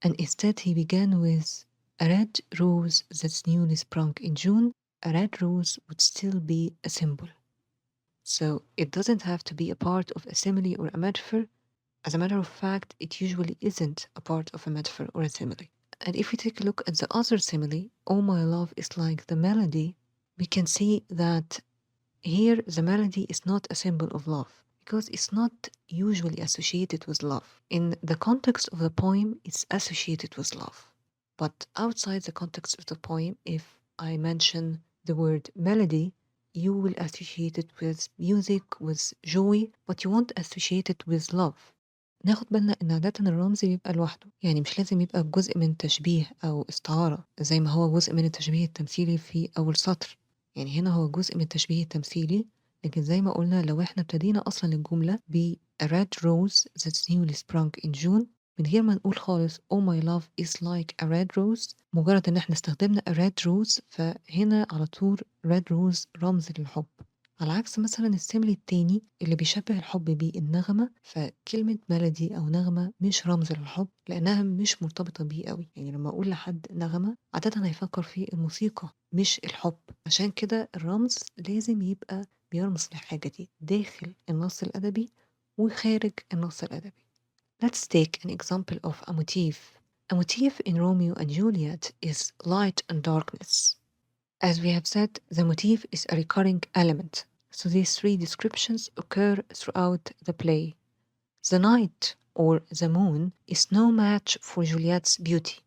and instead he began with, "A red rose that's newly sprung in June," a red rose would still be a symbol. So, it doesn't have to be a part of a simile or a metaphor. As a matter of fact, it usually isn't a part of a metaphor or a simile. And if we take a look at the other simile, "Oh, my love is like the melody," we can see that here the melody is not a symbol of love because it's not usually associated with love. In the context of the poem, it's associated with love. But outside the context of the poem, if I mention the word melody, you will associate it with music, with joy, but you won't associate it with love. ناخد بالنا إن عادةً الرمز بيبقى لوحده، يعني مش لازم يبقى جزء من تشبيه أو استعارة زي ما هو جزء من التشبيه التمثيلي في أول سطر، يعني هنا هو جزء من التشبيه التمثيلي، لكن زي ما قُلنا لو إحنا ابتدينا أصلًا الجملة A red rose that's newly sprung in June من غير ما نقول خالص Oh my love is like a red rose، مجرد إن إحنا استخدمنا a red rose فهنا على طول red rose رمز للحب. على عكس مثلًا السِمِل التاني اللي بيشبّه الحب بالنغمة، فكلمة melody أو نغمة مش رمز للحب، لإنها مش مرتبطة بيه أوي، يعني لمّا أقول لحد نغمة عادةً هيفكّر في الموسيقى مش الحب، عشان كده الرمز لازم يبقى بيرمز للحاجة دي داخل النص الأدبي وخارج النص الأدبي. Let's take an example of a motif. A motif in Romeo and Juliet is light and darkness. As we have said, the motif is a recurring element, so these three descriptions occur throughout the play. The night, or the moon, is no match for Juliet's beauty.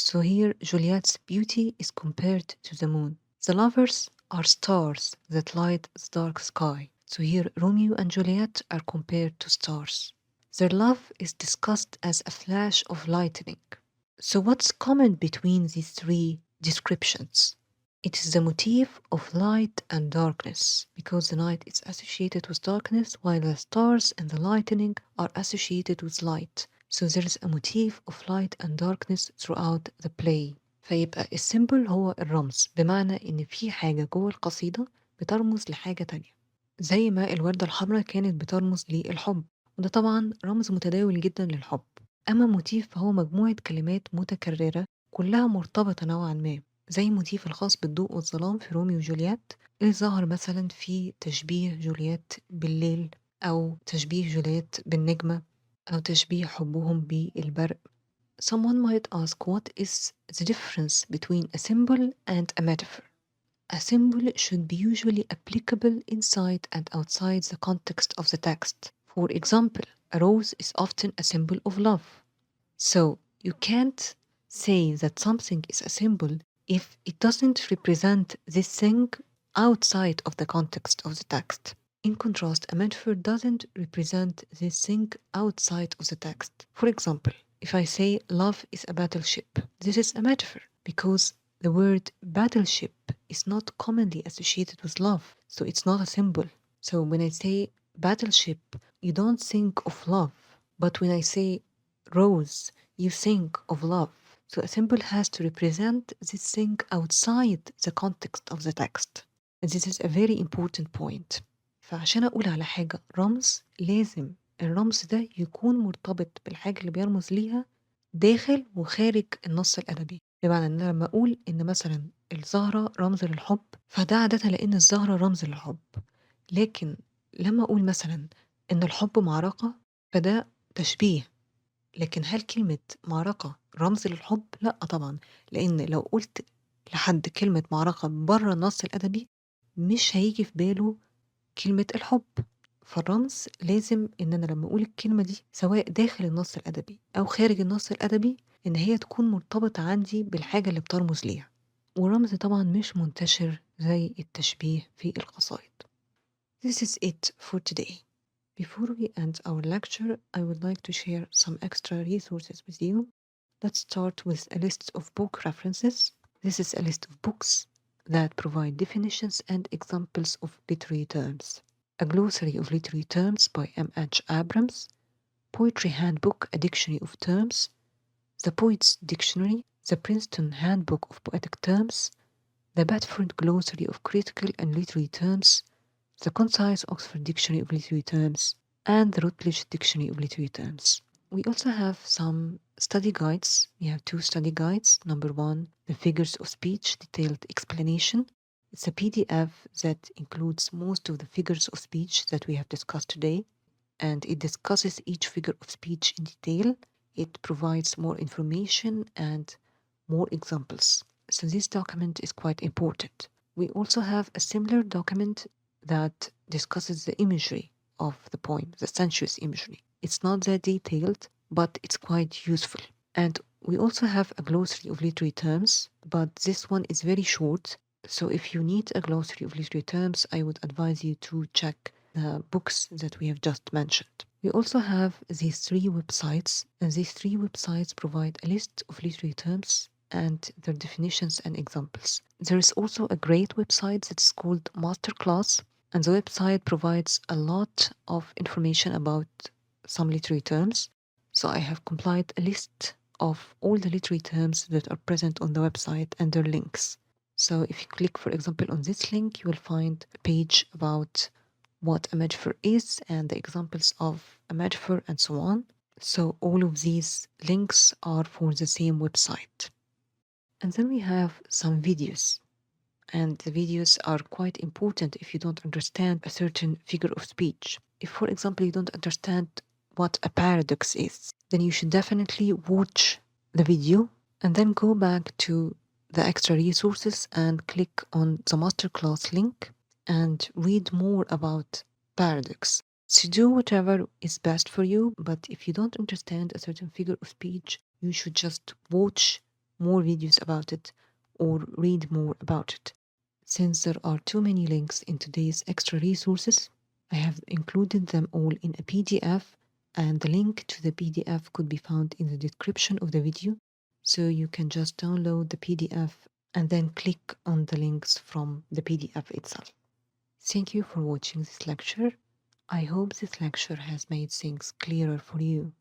So here, Juliet's beauty is compared to the moon. The lovers are stars that light the dark sky. So here, Romeo and Juliet are compared to stars. Their love is discussed as a flash of lightning. So what's common between these three descriptions? It is the motif of light and darkness, because the night is associated with darkness, while the stars and the lightning are associated with light. So there is a motif of light and darkness throughout the play. فيبقى السيمبل هو الرمز، بمعنى إن في حاجة جوه القصيدة بترمز لحاجة تانية، زي ما الوردة الحمراء كانت بترمز للحب، وده طبعا رمز متداول جدا للحب. أما موتيف فهو مجموعة كلمات متكررة كلها مرتبطة نوعا ما، زي الموتيف الخاص بالضوء والظلام في روميو وجولييت اللي ظهر مثلا في تشبيه جولييت بالليل، أو تشبيه جولييت بالنجمة، أو تشبيه حبهم بالبرق. Someone might ask what is the difference between a symbol and a metaphor? A symbol should be usually applicable inside and outside the context of the text. For example, a rose is often a symbol of love. So you can't say that something is a symbol if it doesn't represent this thing outside of the context of the text. In contrast, a metaphor doesn't represent this thing outside of the text. For example, if I say love is a battleship, this is a metaphor because the word battleship is not commonly associated with love, so it's not a symbol. So when I say battleship, you don't think of love, but when I say rose, you think of love. So a symbol has to represent this thing outside the context of the text. And this is a very important point. فعشان أقول على حاجة رمز لازم الرمز ده يكون مرتبط بالحاجة اللي بيرمز ليها داخل وخارج النص الأدبي. بمعنى إن أنا لما أقول إن مثلا الزهرة رمز للحب فده عادة لأن الزهرة رمز للحب، لكن لما أقول مثلا إن الحب معركة فده تشبيه. لكن هل كلمة معركة رمز للحب؟ لأ طبعا، لأن لو قلت لحد كلمة معركة بره النص الأدبي مش هيجي في باله كلمة الحب. فالرمز لازم إن أنا لما أقول الكلمة دي سواء داخل النص الأدبي أو خارج النص الأدبي إن هي تكون مرتبطة عندي بالحاجة اللي بترمز ليها، والرمز طبعا مش منتشر زي التشبيه في القصائد. This is it for today. Before we end our lecture, I would like to share some extra resources with you. Let's start with a list of book references. This is a list of books that provide definitions and examples of literary terms. A Glossary of Literary Terms by M.H. Abrams, Poetry Handbook, a Dictionary of Terms, The Poet's Dictionary, the Princeton Handbook of Poetic Terms, the Bedford Glossary of Critical and Literary Terms, the Concise Oxford Dictionary of Literary Terms, and the Routledge Dictionary of Literary Terms. We also have some study guides. We have 2 study guides. Number 1, the Figures of Speech Detailed Explanation. It's a PDF that includes most of the figures of speech that we have discussed today, and it discusses each figure of speech in detail. It provides more information and more examples. So this document is quite important. We also have a similar document that discusses the imagery of the poem, the sensuous imagery. It's not that detailed, but it's quite useful. And we also have a glossary of literary terms, but this one is very short. So if you need a glossary of literary terms, I would advise you to check the books that we have just mentioned. We also have these 3 websites, and these 3 websites provide a list of literary terms and their definitions and examples. There is also a great website that's called Masterclass, and the website provides a lot of information about some literary terms. So I have compiled a list of all the literary terms that are present on the website and their links. So if you click, for example, on this link, you will find a page about what a metaphor is and the examples of a metaphor and so on. So all of these links are for the same website. And then we have some videos. And the videos are quite important if you don't understand a certain figure of speech. If, for example, you don't understand what a paradox is, then you should definitely watch the video and then go back to the extra resources and click on the masterclass link and read more about paradox. So do whatever is best for you, but if you don't understand a certain figure of speech, you should just watch more videos about it or read more about it. Since there are too many links in today's extra resources, I have included them all in a PDF, and the link to the PDF could be found in the description of the video. So you can just download the PDF and then click on the links from the PDF itself. Thank you for watching this lecture. I hope this lecture has made things clearer for you.